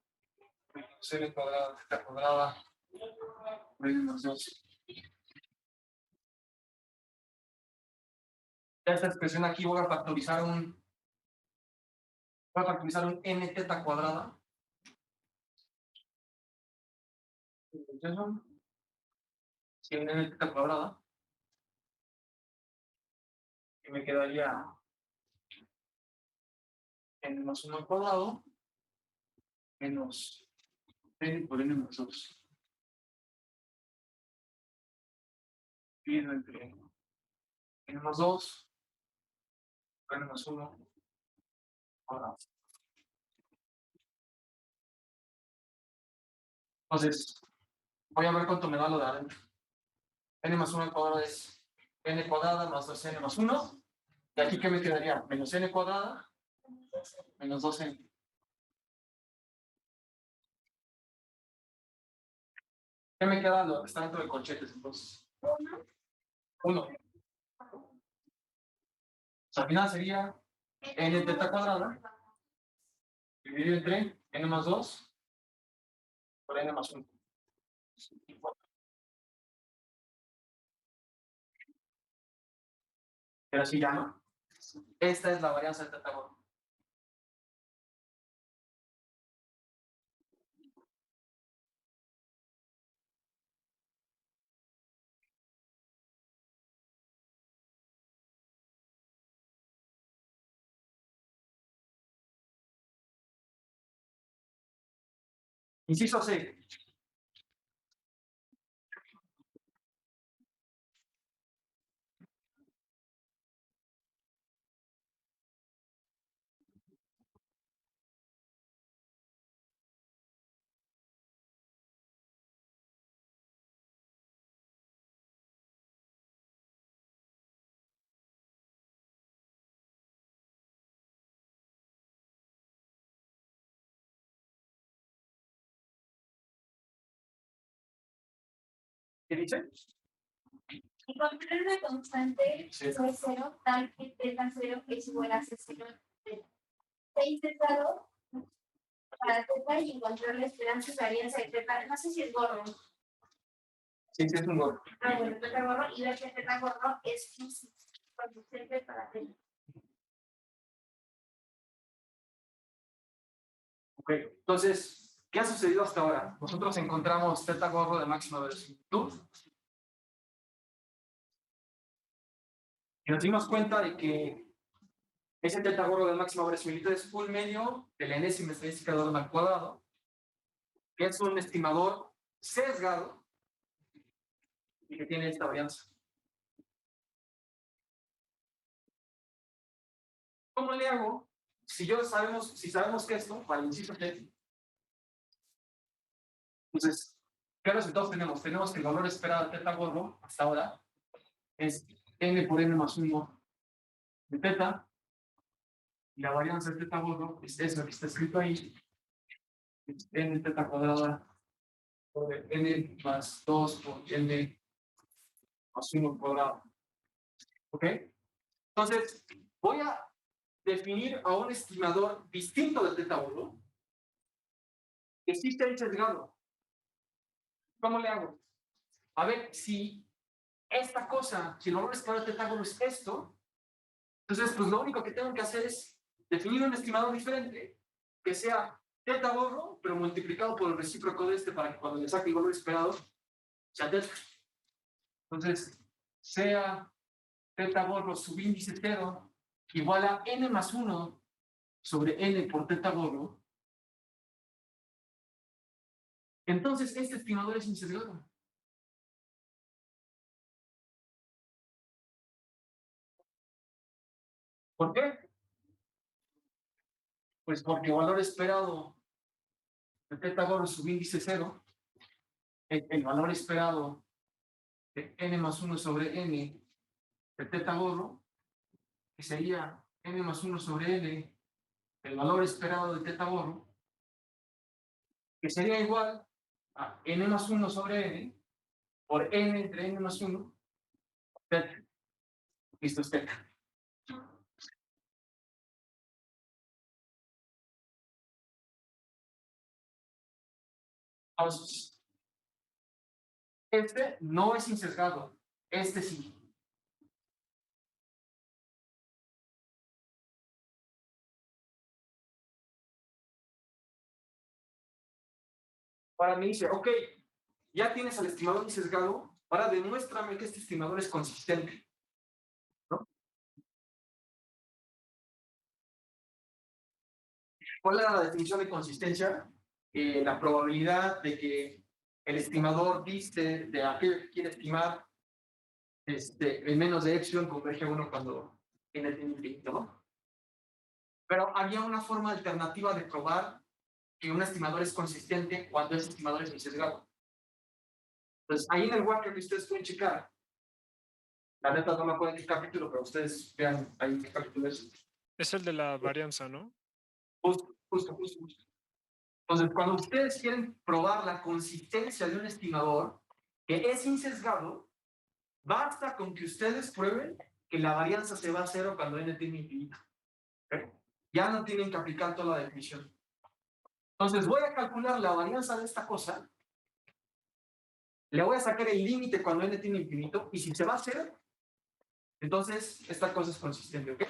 Menos n cuadrada teta cuadrada por n más 2. Ya esta expresión aquí voy a factorizar un n teta cuadrada. Si n teta cuadrada. Y me quedaría n más 1 al cuadrado menos n por n más 2. Dividido entre n más 2 por n más 1 cuadrado. Entonces, voy a ver cuánto me da lo de adentro. N más 1 al cuadrado es n cuadrada más 2n más 1. ¿Y aquí qué me quedaría? Menos n cuadrada menos 2n. ¿Qué me queda lo que está dentro de corchetes entonces? 1. O sea, al final sería n teta cuadrada dividido entre n más 2 por n más 1. Pero así ya no. Esta es la varianza de teta cuadrada. Inciso C. ¿Qué dice? Encontrar una constante sobre 0 tal que teta 0 es igual a C0 teta. Se intentado para teta y encontrar la esperanza de varianza de teta. No sé si es gorro. Sí, sí, es un gorro. Ah, bueno, teta gorro y ver que teta gorro es consistente para teta. Ok, entonces, ¿qué ha sucedido hasta ahora? Nosotros encontramos teta gorro de máxima verosimilitud y nos dimos cuenta de que ese teta gorro de máxima verosimilitud es un medio de la enésima estadística de orden al cuadrado, que es un estimador sesgado y que tiene esta varianza. ¿Cómo le hago? Si sabemos que esto, para el inciso T, entonces, ¿qué resultados tenemos? Tenemos que el valor esperado de teta gorro hasta ahora es n por n más 1 de teta, y la varianza de teta gorro es lo que está escrito ahí, es n teta cuadrada sobre n más 2 por n más 1 cuadrado. ¿Ok? Entonces, voy a definir a un estimador distinto del teta borro que sí esté sesgado. ¿Cómo le hago? A ver, si esta cosa, si el valor esperado del teta borro es esto, entonces, pues lo único que tengo que hacer es definir un estimador diferente que sea teta borro, pero multiplicado por el recíproco de este para que cuando le saque el valor esperado sea teta. Entonces, sea teta borro subíndice 0 igual a n más 1 sobre n por teta borro. Entonces, este estimador es insesgado. ¿Por qué? Pues porque el valor esperado de teta borro subíndice 0, el valor esperado de n más 1 sobre n de teta borro, que sería n más 1 sobre n, el valor esperado de teta borro, que sería igual a n más 1 sobre n por n entre n más 1, teta. Esto es teta. Entonces, este no es insesgado, este sí. Ahora me dice, ok, ya tienes al estimador insesgado, ahora demuéstrame que este estimador es consistente. ¿No? ¿Cuál era la definición de consistencia? La probabilidad de que el estimador diste de aquello que quiere estimar en menos de epsilon converge a 1 cuando tiene el infinito, ¿no? Pero había una forma alternativa de probar que un estimador es consistente cuando ese estimador es insesgado. Entonces, ahí en el Wacker que ustedes pueden checar, la neta no me acuerdo en qué capítulo, pero ustedes vean ahí qué capítulo es. Es el de la varianza, ¿no? Justo. Entonces, cuando ustedes quieren probar la consistencia de un estimador que es insesgado, basta con que ustedes prueben que la varianza se va a cero cuando n tiene infinito. ¿Okay? Ya no tienen que aplicar toda la definición. Entonces, voy a calcular la varianza de esta cosa, le voy a sacar el límite cuando n tiene infinito, y si se va a cero, entonces esta cosa es consistente, ¿ok?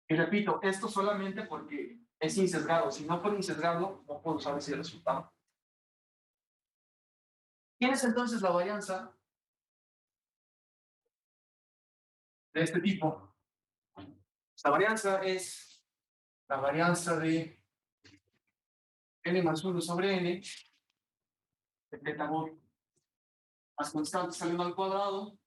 Y repito, esto solamente porque es insesgado. Si no fuera insesgado, no puedo usar ese resultado. Tienes entonces la varianza de este tipo. La varianza es la varianza de n más 1 sobre n, de teta borro, más constante saliendo al cuadrado,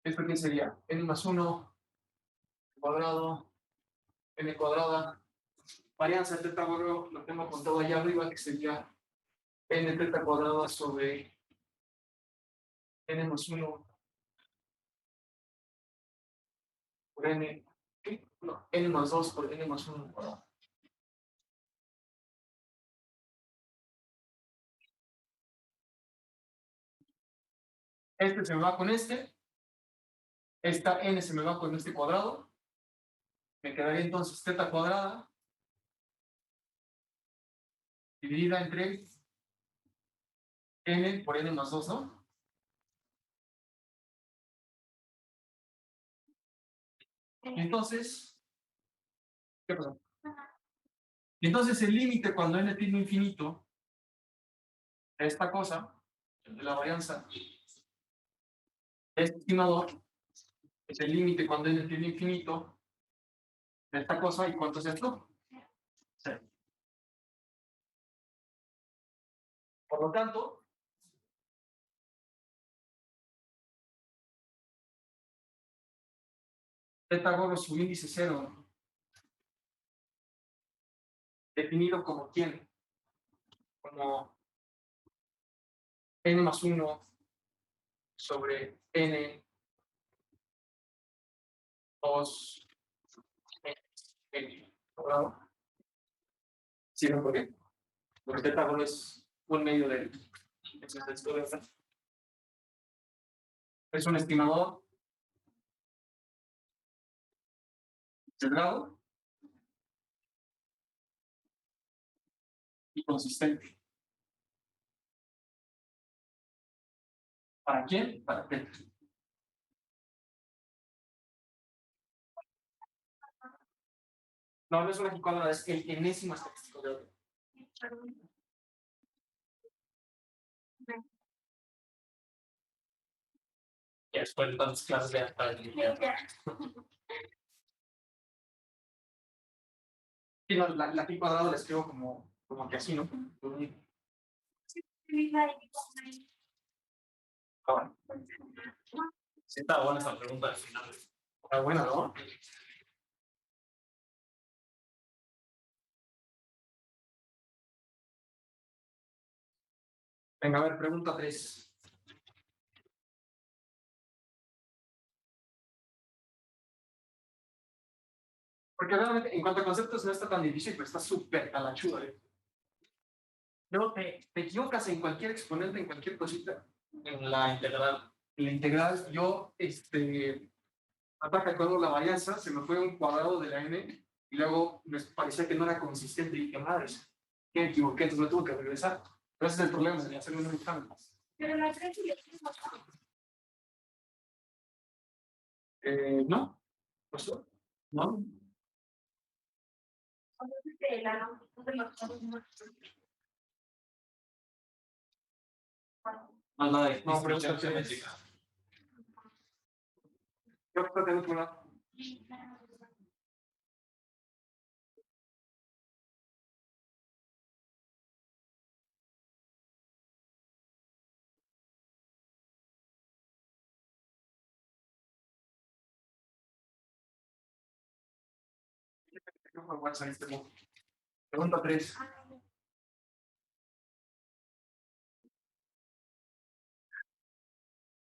¿esto qué sería? N más 1 cuadrado, n cuadrada, varianza de teta borro, lo tengo contado allá arriba, que sería n teta cuadrada sobre n más 1 por n, ¿qué? No, n más 2 por n más 1 cuadrado. Este se me va con este, esta n se me va con este cuadrado, me quedaría entonces teta cuadrada dividida entre n por n más 2, ¿no? Entonces, ¿qué pasó? Entonces el límite cuando n tiende a infinito, esta cosa, de la varianza, este estimador, es el límite cuando n tiende a infinito, de esta cosa, ¿y cuánto es esto? 0. Por lo tanto, teta gorro subíndice 0, definido como quién, como n más 1 sobre n 2 cuadrado. Sí, ¿no? Porque θ es un medio del exceso de esta. Es un estimador sesgado y consistente. ¿Para quién? Para qué. No, no es una equicuadra, es el enésimo estadístico de orden. Ya después de tantas clases de hasta el Sí, no, la pi cuadrado la escribo como que así, ¿no? Ah, Sí, está buena esa pregunta al final. está buena, ¿no? Venga, a ver, pregunta 3. Porque realmente, en cuanto a conceptos, no está tan difícil, pero está súper talachudo, ¿eh? Luego te equivocas en cualquier exponente, en cualquier cosita. En la integral. En la integral, yo, ataca cuando la varianza, se me fue un cuadrado de la n, y luego me parecía que no era consistente, y dije, madres, que me equivoqué, entonces me tuve que regresar. Pero ese es el problema de hacer un examen. Pero la 3 y la 3 No, pues no. de la longitud de los caminos. Más nada de No, distribución pregunta tres. geométrica. Yo creo que tengo una. Pregunta 3.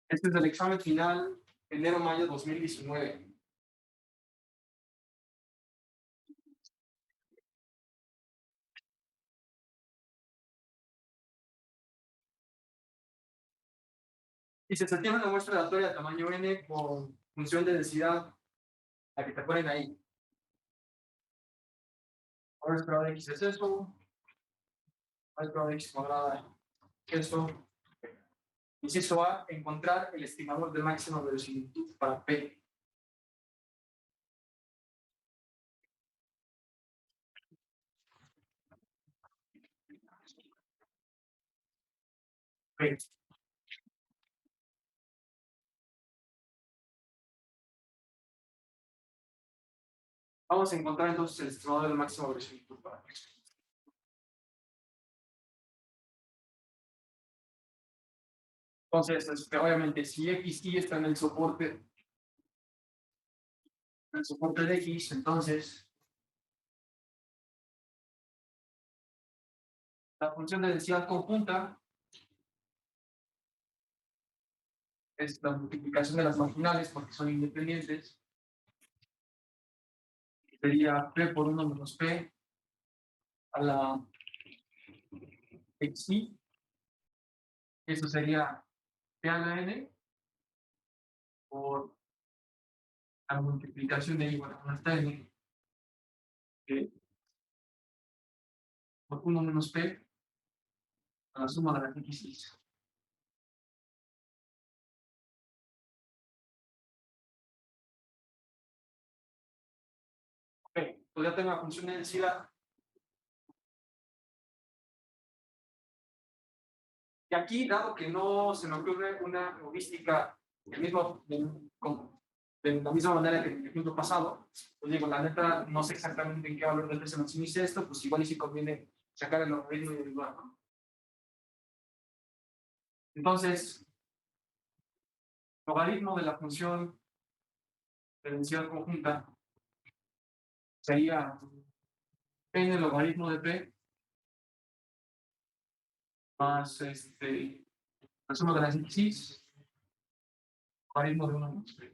Este es del examen final, enero-mayo 2019. Dice, se tiene una muestra aleatoria de tamaño n con función de densidad, la que te ponen ahí. Ahora escuadrada de x es eso, ahora escuadrada de x cuadrada es eso. Inciso A, encontrar el estimador de máxima verosimilitud para P. P. Vamos a encontrar entonces el estimador de máxima verosimilitud para P. Entonces, obviamente, si x y está en el soporte de x, entonces la función de densidad conjunta es la multiplicación de las marginales porque son independientes. Sería P por 1 menos P a la xi. Eso sería P a la n por la multiplicación de y igual a esta n por 1 menos P a la suma de las x. Ok, pues ya tengo la función de densidad. Y aquí, dado que no se me ocurre una heurística de la misma manera que en el ejemplo pasado, pues digo, la neta, no sé exactamente en qué valor de P se maximiza esto, pues igual y si conviene sacar el logaritmo individual, ¿no? Entonces, logaritmo de la función de densidad conjunta sería n logaritmo de P más la suma de las x, logaritmo de 1 menos P.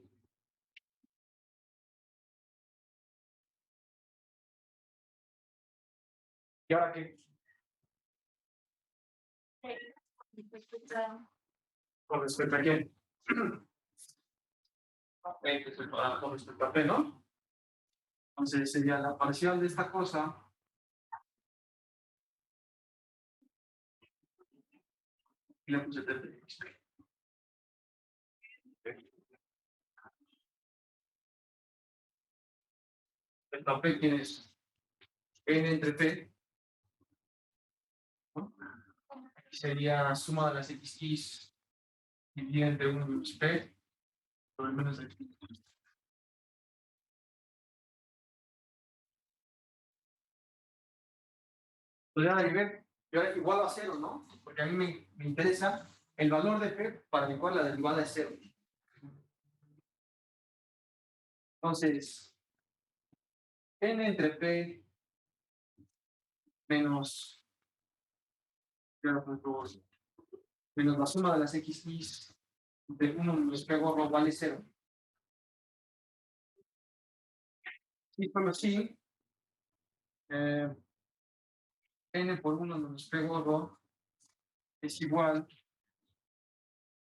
¿Y ahora qué? Con respecto a quién. Con respecto a P, ¿no? Entonces sería la parcial de esta cosa. Y le puse T. Esta P, ¿quién es? N entre P. ¿No? Sería suma de las X dividida entre 1 menos P. Por el menos de aquí. Pues ya ver, yo igual a 0, ¿no? Porque a mí me interesa el valor de P para el cual la derivada es 0. Entonces, N entre P menos, menos la suma de las X de 1 menos P gorro vale 0. Y solo así, N por 1 menos P gorro es igual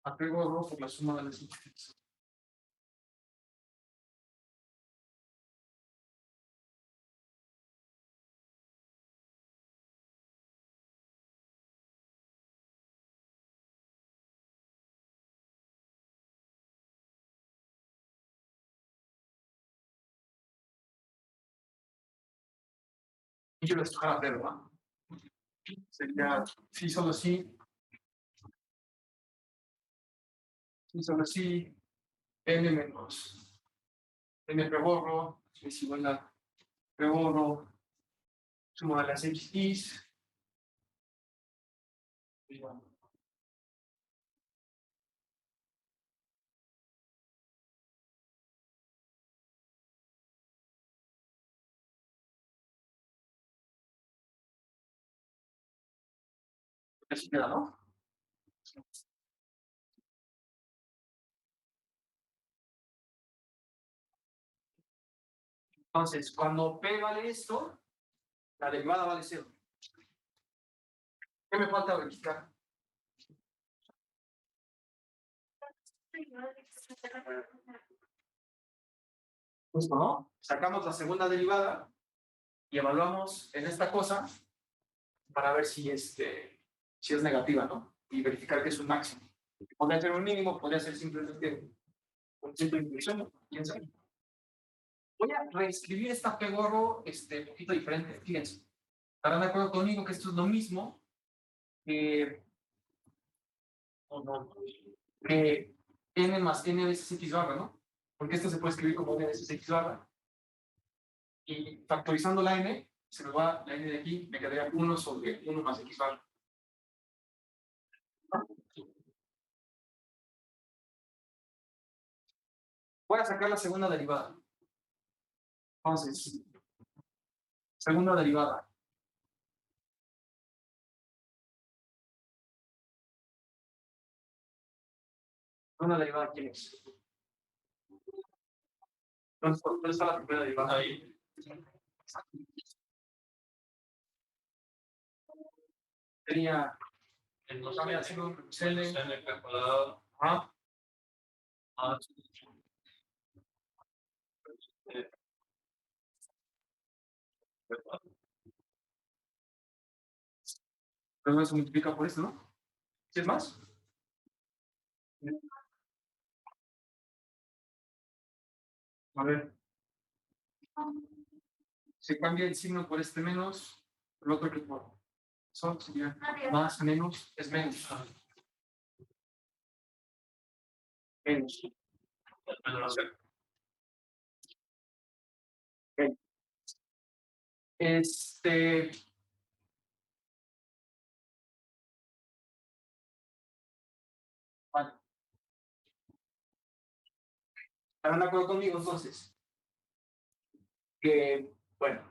a P gorro por la suma de las X. Y yo lo estoy a ver, ¿verdad? Sería, sí, solo sí. Sí, solo sí. N menos N P gorro es igual a P gorro suma de las X. Así queda, ¿no? Entonces, cuando P vale esto, la derivada vale 0. ¿Qué me falta verificar? Justo, ¿no? Sacamos la segunda derivada y evaluamos en esta cosa para ver si es negativa, ¿no? Y verificar que es un máximo. Podría ser un mínimo, podría ser simplemente un simple inclusión, quién sabe. Voy a reescribir esta P gorro un poquito diferente, fíjense. Estarán de acuerdo conmigo que esto es lo mismo que, que n más n veces x barra, ¿no? Porque esto se puede escribir como n veces x barra. Y factorizando la n, se me va la n de aquí, me quedaría 1 sobre 1 más x barra. Voy a sacar la segunda derivada. Entonces, segunda derivada. ¿Segunda derivada quién es? ¿Dónde está la primera derivada? Ahí. Sería el n cuadrado. Pero se multiplica por esto, ¿no? ¿Sí es más? A ver. Se cambia el signo por este menos, el otro que por eso sería más, menos, es menos. Menos. Okay. Vale. ¿Estarán de acuerdo conmigo entonces? Que, bueno,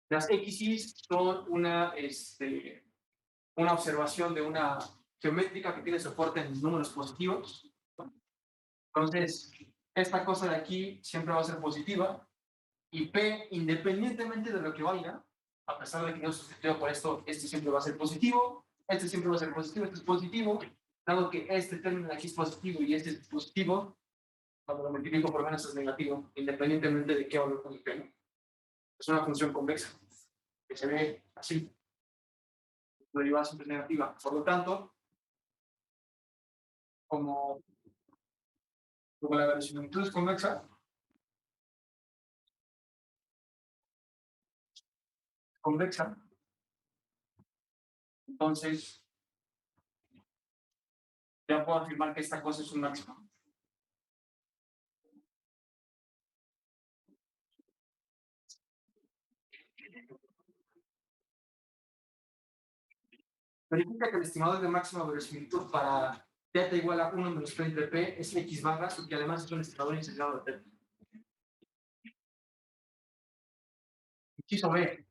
las X son una observación de una geométrica que tiene soporte en números positivos. Entonces, esta cosa de aquí siempre va a ser positiva y P, independientemente de lo que valga, a pesar de que no sustituido por esto, este siempre va a ser positivo, este siempre va a ser positivo, este es positivo, dado que este término de aquí es positivo y este es positivo, cuando lo multiplico por menos es negativo, independientemente de qué valor tenga. Es una función convexa, que se ve así. La derivada siempre es negativa. Por lo tanto, como la verosimilitud es convexa, entonces ya puedo afirmar que esta cosa es un máximo. Verifica que el estimado de máxima verosimilitud para θ igual a 1 menos P entre P es X barras, porque además es un estimador inicializado de θ. Inciso B.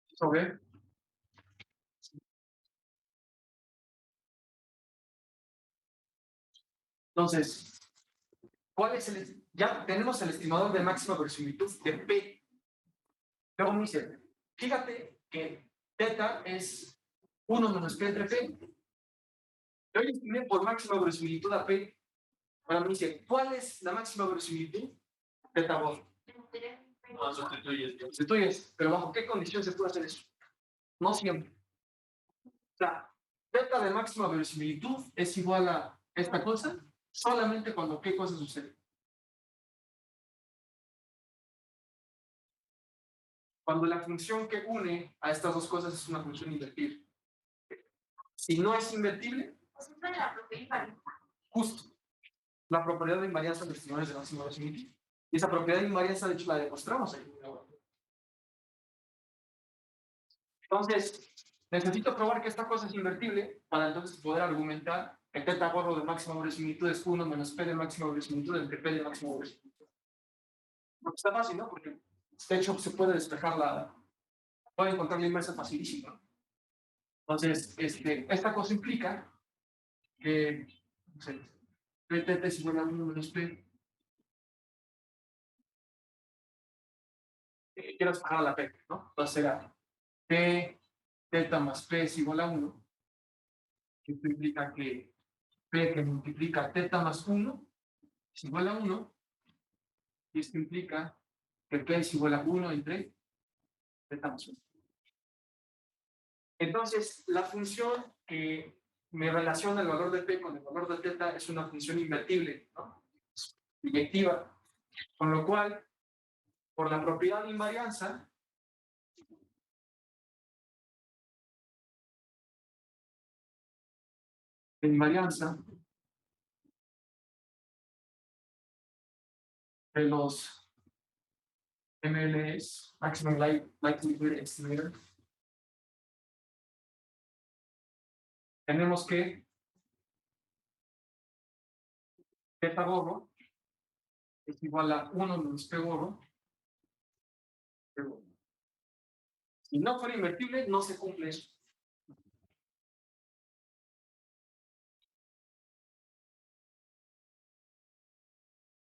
Inciso B. Entonces, ¿cuál es el? Ya tenemos el estimador de máxima verosimilitud de P. Luego me dice, fíjate que θ es 1 menos P entre P. Yo ya estimé por máxima verosimilitud a P. Ahora me dice, ¿cuál es la máxima verosimilitud? θ vos. No sustituyes. Sustituyes, pero ¿bajo qué condición se puede hacer eso? No siempre. O sea, θ de máxima verosimilitud es igual a esta cosa solamente cuando ¿qué cosa sucede? Cuando la función que une a estas dos cosas es una función invertible. Si no es invertible, justo la propiedad de invarianza de los estimadores de máxima verosimilitud. Y esa propiedad de invarianza, de hecho, la demostramos ahí. Entonces, necesito probar que esta cosa es invertible para entonces poder argumentar que θ gorro de máxima verosimilitud es 1 menos P de máxima verosimilitud entre P de máxima verosimilitud. No está fácil, ¿no? Porque de hecho se puede despejar puede encontrar la inversa facilísima. Entonces, esta cosa implica que, no sé, P θ es igual a 1 menos P. Quiero despejar a la P, ¿no? Entonces será P θ más P es igual a 1. Esto implica que P que multiplica θ más 1 es igual a 1. Y esto implica que P es igual a 1 entre θ más 1. Entonces, la función que me relaciona el valor de P con el valor de θ es una función invertible, ¿no? Inyectiva. Con lo cual, por la propiedad de invarianza, de los MLS, Maximum Likelihood Estimator, tenemos que θ gorro es igual a 1 menos P gorro. Si no fuera invertible, no se cumple eso.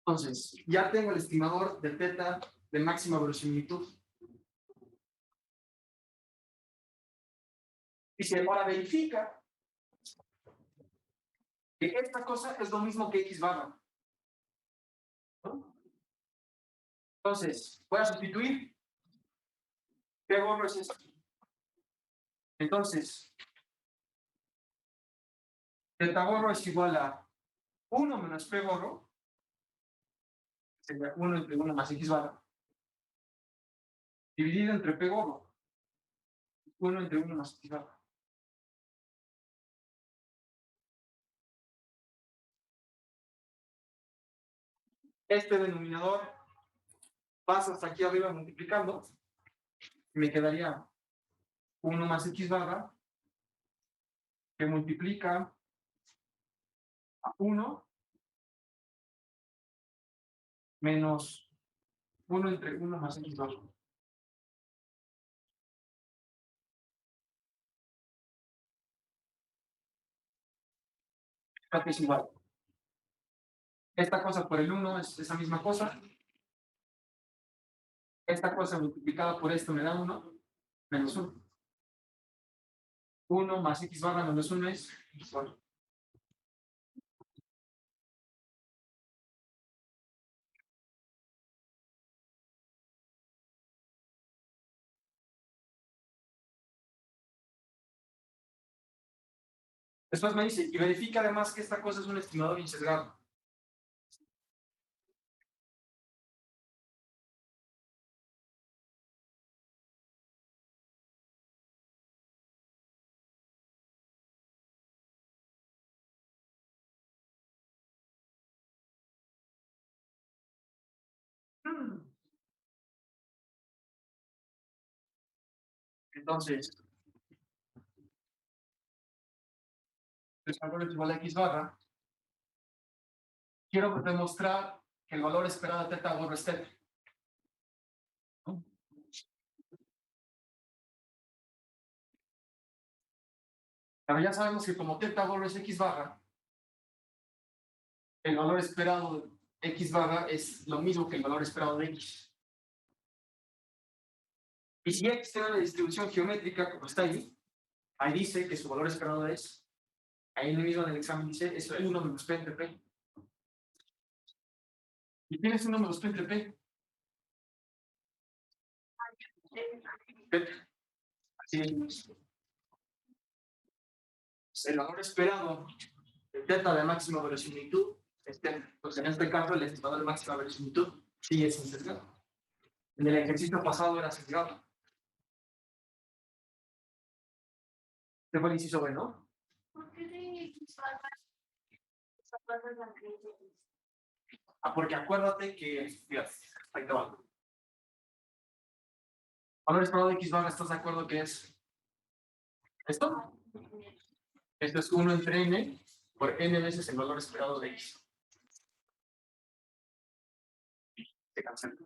Entonces, ya tengo el estimador de θ de máxima verosimilitud. Dice, ahora verifica que esta cosa es lo mismo que X barra. ¿No? Entonces, voy a sustituir. P gorro es esto. Entonces, θ gorro es igual a 1 menos P gorro, sería 1 entre 1 más X barra, dividido entre P gorro, 1 entre 1 más X barra. Este denominador pasa hasta aquí arriba multiplicando, y me quedaría 1 más X barra, que multiplica a 1 menos 1 entre 1 más x barra. Esto es igual. Esta cosa por el 1 es esa misma cosa. Esta cosa multiplicada por esto me da 1 menos 1. 1 más x barra menos 1 es x barra. Después me dice, y verifica además que esta cosa es un estimador insesgado. Entonces, el valor es igual a x barra. Quiero demostrar que el valor esperado de teta borra es teta. Pero ya sabemos que como teta borra es x barra, el valor esperado de x barra es lo mismo que el valor esperado de x. Y si x tiene una distribución geométrica, como está ahí dice que su valor esperado es, ahí mismo en el examen dice, es 1 menos p entre p. Y tienes 1 menos p entre p. Así es. El valor esperado de teta de máxima verosimilitud es teta. Pues en este caso, el estimador de máxima verosimilitud sí es sesgado. En el ejercicio pasado era sesgado. Este fue el inciso B, ¿no? ¿Por qué de X barra esa barra es la que Porque acuérdate que, fíjate, ahí te va. Valor esperado de x barra, ¿estás de acuerdo que es esto? Esto es 1 entre n por n veces el valor esperado de x. Se cancela.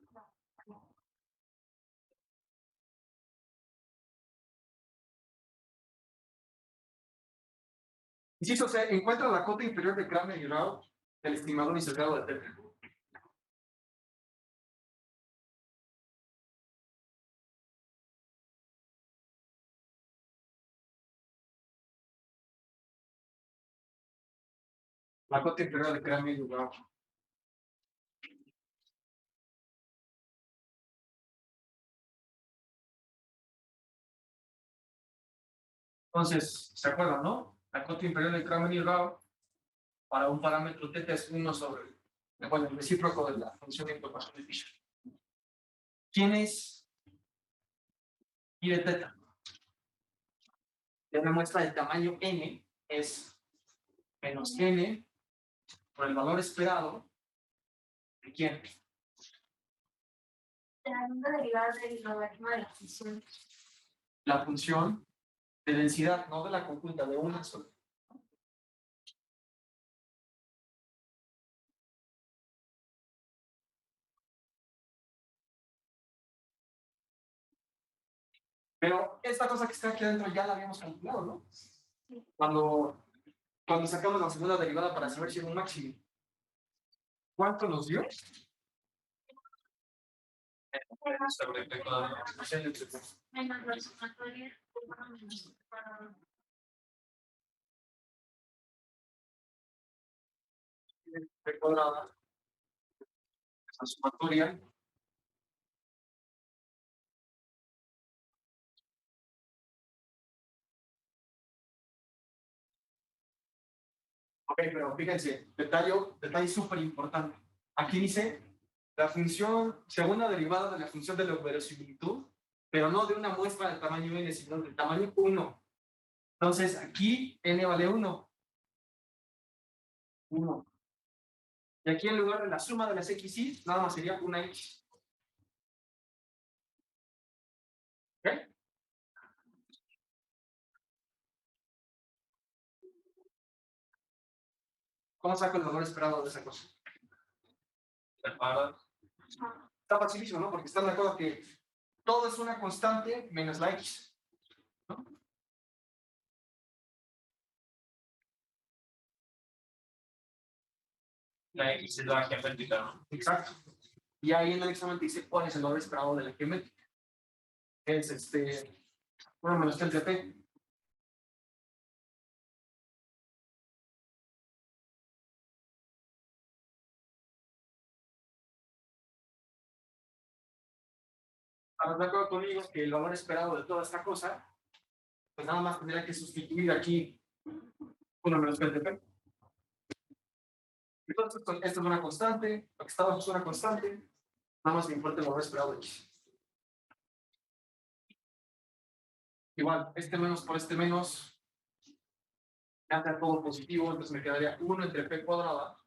Inciso C, encuentra la cota inferior de Kramer y Rao del estimador insesgado de teta. La cota inferior de Kramer y Rao. Entonces, ¿se acuerdan, no? La cota inferior de Kramer y Rao para un parámetro teta es 1 sobre, bueno, el recíproco de la función de incorporación de Fisher. ¿Quién es y de teta? Ya me muestra el tamaño n es menos n por el valor esperado de quién. la segunda derivada del logaritmo de la función? La función de densidad, no de la conjunta, de una sola. Pero esta cosa que está aquí adentro ya la habíamos calculado, ¿no? Cuando sacamos la segunda derivada para saber si era un máximo. ¿Cuánto nos dio? Sobre p cuadrado. Menos la sumatoria de 1 menos para P cuadrada. Esa sumatoria. Ok, pero fíjense, detalle súper importante. Aquí dice la función, segunda derivada de la función de la verosimilitud, pero no de una muestra del tamaño n, sino del tamaño 1. Entonces, aquí n vale 1. 1. Y aquí en lugar de la suma de las x y, nada más sería una x. ¿Ok? ¿Cómo saco el valor esperado de esa cosa? Separa. Está facilísimo, ¿no? Porque están de acuerdo que todo es una constante menos la X. ¿No? La X es la geométrica, ¿no? Exacto. Y ahí en el examen te dice cuál es el valor esperado de la geométrica. Es 1 menos entre P. ¿Estás de acuerdo conmigo que el valor esperado de toda esta cosa, pues nada más tendría que sustituir aquí 1 menos entre P? Entonces, esto es una constante, lo que está abajo es una constante, nada más me importa el valor esperado de X. Igual, este menos por este menos, me hace todo positivo, entonces me quedaría 1 entre P cuadrada.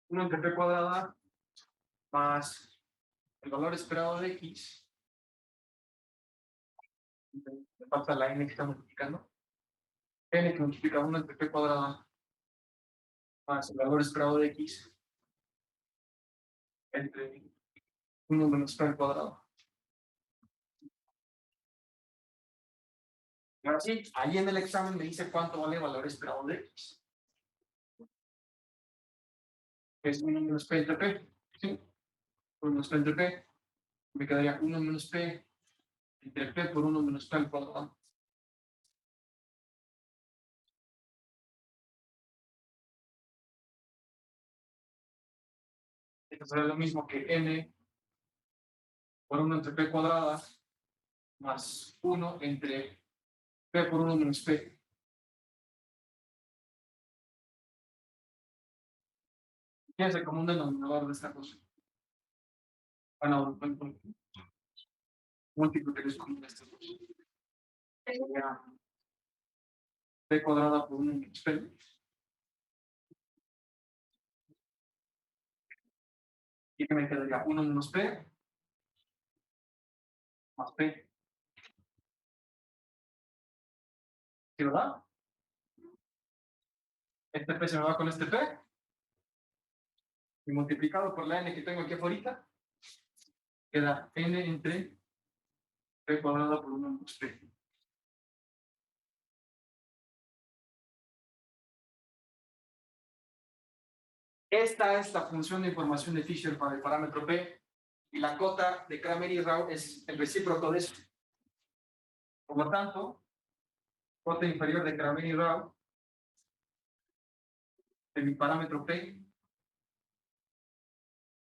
1 entre P cuadrada más el valor esperado de X. Me falta la N que está multiplicando. N que multiplica 1 entre P cuadrada más el valor esperado de X entre 1 menos P al cuadrado. Y ahora sí, ahí en el examen me dice cuánto vale el valor esperado de X. Es 1 menos P entre P. ¿Sí? 1 menos P entre P. Me quedaría 1 menos P entre P por 1 menos P al cuadrado. Esto será lo mismo que N por 1 entre P cuadrada más 1 entre P por 1 menos P. ¿Qué es el común denominador de esta cosa? Bueno, múltiplo que es común de esta cosa. Sería P cuadrada por 1 menos P. Y que me quedaría 1 menos P más P. ¿Sí, verdad? Este P se me va con este P. Y multiplicado por la N que tengo aquí afuera, queda N entre P cuadrada por 1 menos P. Esta es la función de información de Fisher para el parámetro P. Y la cota de Kramer y Rao es el recíproco de eso. Por lo tanto, cota inferior de Kramer y Rao de mi parámetro P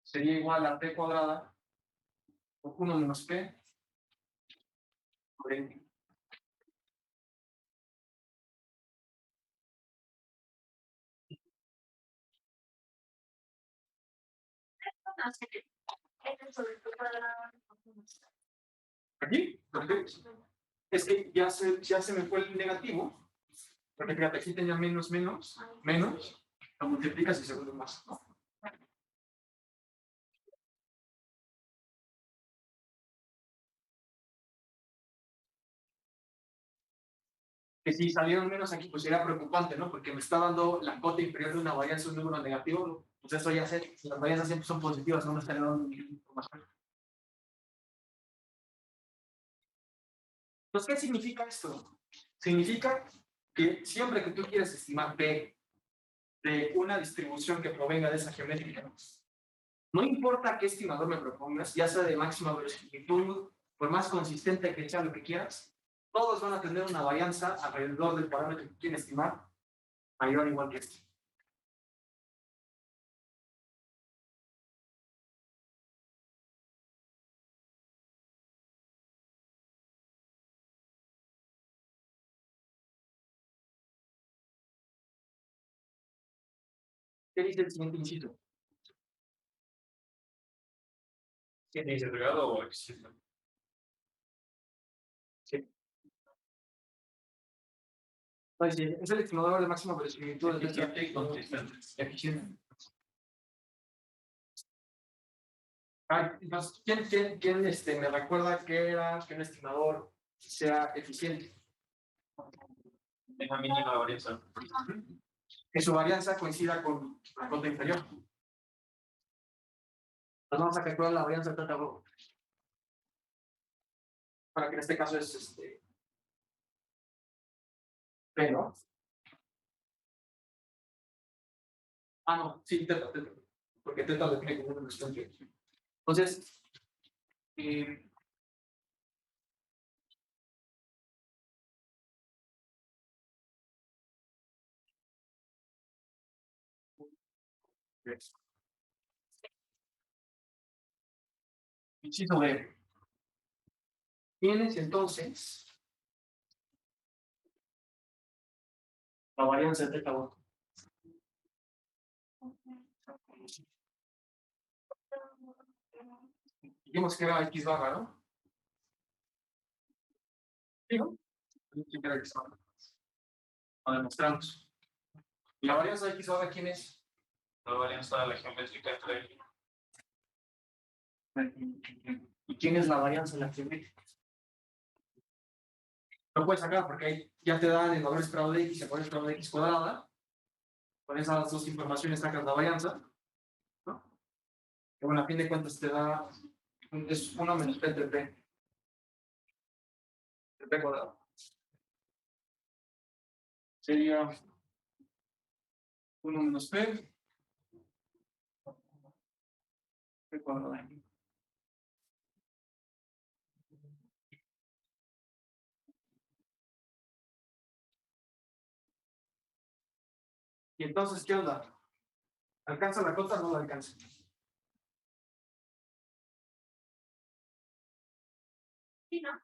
sería igual a P cuadrada por 1 menos P por N. No sé qué. Este sobre tu cuadrado. ¿Aquí? Perfecto. Es que ya se me fue el negativo. Porque fíjate, aquí tenía menos, menos, menos. Lo multiplicas y se vuelve más, ¿no? Que si salieron menos aquí, pues sería preocupante, ¿no? Porque me está dando la cota inferior de una varianza, un número negativo, ¿no? Pues eso ya sé, si las varianzas siempre son positivas, no me estaría dando ninguna información. Entonces, ¿qué significa esto? Significa que siempre que tú quieres estimar P de una distribución que provenga de esa geométrica, no importa qué estimador me propongas, ya sea de máxima verosimilitud, por más consistente que sea lo que quieras, todos van a tener una varianza alrededor del parámetro que quieren estimar, mayor o igual que este. ¿Qué dice el siguiente inciso? ¿Tiene integrado o existe? Sí. Pues, sí, es el estimador de máxima verosimilitud de Eficiente y consistente. eficiente. Entonces, ¿quién me recuerda que un estimador sea eficiente? Tenga mínima variación. Que su varianza coincida con la cota inferior. Pues vamos a calcular la varianza de teta gordo. Para que en este caso es P, ¿no? Ah, no, sí, teta. Porque teta define como una constante. Entonces, inciso B. Tienes entonces la varianza de teta gordo. Dijimos que era X barra, ¿no? ¿Sí, no? Sí, que era X barra. Lo demostramos. ¿Y la varianza de X barra quién es? La varianza de la geométrica entre ¿Y quién es la varianza de la geométrica? Lo puedes sacar porque ahí ya te dan el valor esperado de X y el valor esperado de X cuadrada. Con esas dos informaciones sacas la varianza, ¿no? Que bueno, a fin de cuentas te da, es 1 menos P de P. De P cuadrado. Sería 1 menos P. P cuadrado. Y entonces, ¿qué onda? ¿Alcanza la cota o no la alcanza? Sí, ¿no?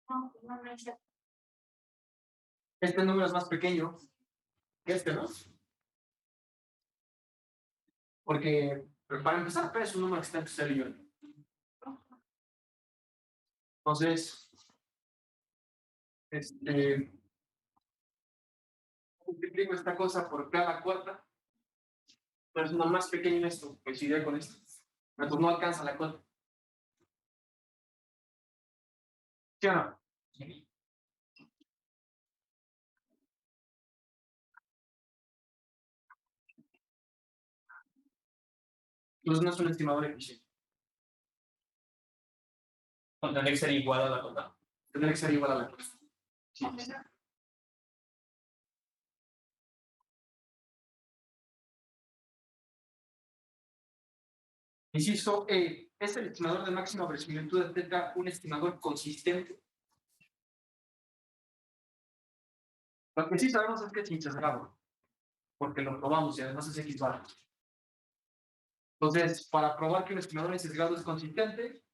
No, no es cierto. Este número es más pequeño que este, ¿no? Porque, para empezar, P es un número que está entre 0 y 1. Entonces, multiplico esta cosa por P a la cuarta, pero es uno más pequeño esto, coincide con esto. Entonces no alcanza la cota. ¿Sí o no? Entonces no es un estimador eficiente. tendría que ser igual a la cota. Tendría que ser igual a la cota. Sí. Inciso E. ¿Es el estimador de máxima verosimilitud de teta un estimador consistente? Lo que sí sabemos es que es inchesgado, porque lo probamos y además es X bar. Entonces, para probar que un estimador sesgado es consistente,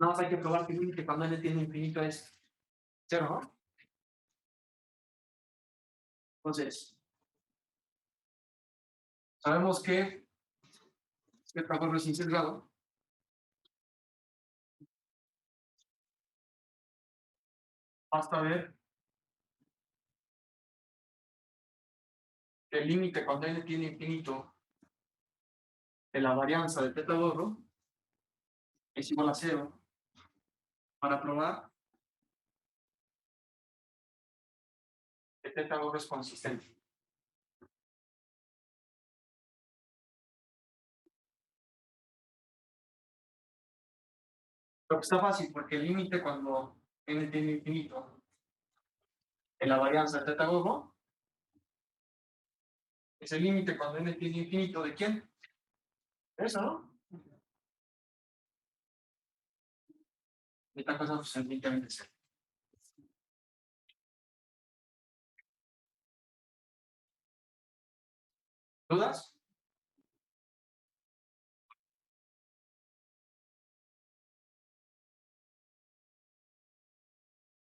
nada más hay que probar que el límite cuando n tiende infinito es 0, ¿no? Entonces, sabemos que el valor es insesgado. Basta ver que el límite cuando n tiene infinito de la varianza de teta gordo es igual a 0 para probar que teta gordo es consistente. Lo que está fácil, porque el límite cuando n tiene infinito de la varianza de teta gordo es el límite cuando n tiene infinito de quién? Eso, ¿no? Esta cosa pues definitivamente es 0. ¿Dudas?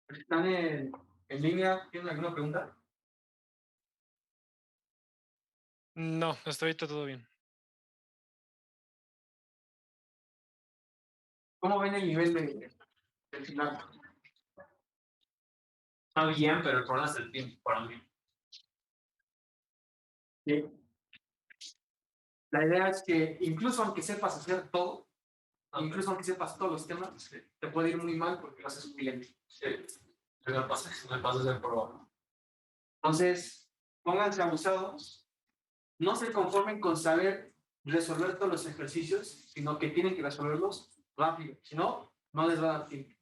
¿Están en línea? ¿Tienen alguna pregunta? No, hasta ahorita todo bien. ¿Cómo ven el nivel del final? Está bien, pero el problema es el tiempo para mí. Sí. La idea es que incluso aunque sepas hacer todo, incluso aunque sepas todos los temas, te puede ir muy mal porque lo haces muy lento. Sí. Me pasa el problema. Entonces, pónganse abusados no se conformen con saber resolver todos los ejercicios, sino que tienen que resolverlos rápido, si no, no les va a dar tiempo.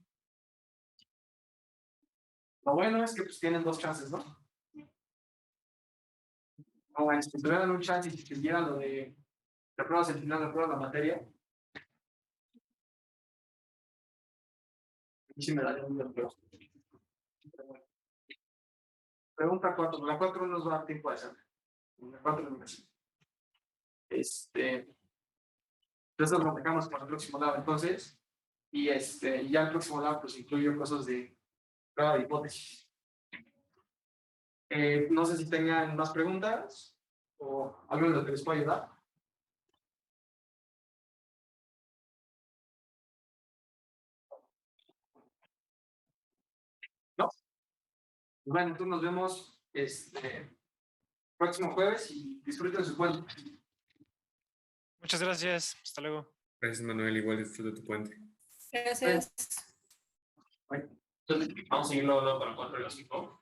Lo bueno es que pues tienen 2 chances, ¿no? O si tuvieran un chance y si tuvieran lo de repruebas el final, repruebas la materia, sí me daría un reprueba. Pregunta 4. La 4 no nos va a dar tiempo de hacer. La 4 no es. Entonces lo dejamos para el próximo lado, entonces. Y ya el próximo lado pues incluye cosas de prueba de hipótesis. No sé si tengan más preguntas o algo en lo que les pueda ayudar. ¿No? Bueno, entonces nos vemos próximo jueves y disfruten su puente. Muchas gracias. Hasta luego. Gracias, Manuel. Igual disfruta tu puente. Gracias. Entonces, vamos a seguirlo para 4 y las 5.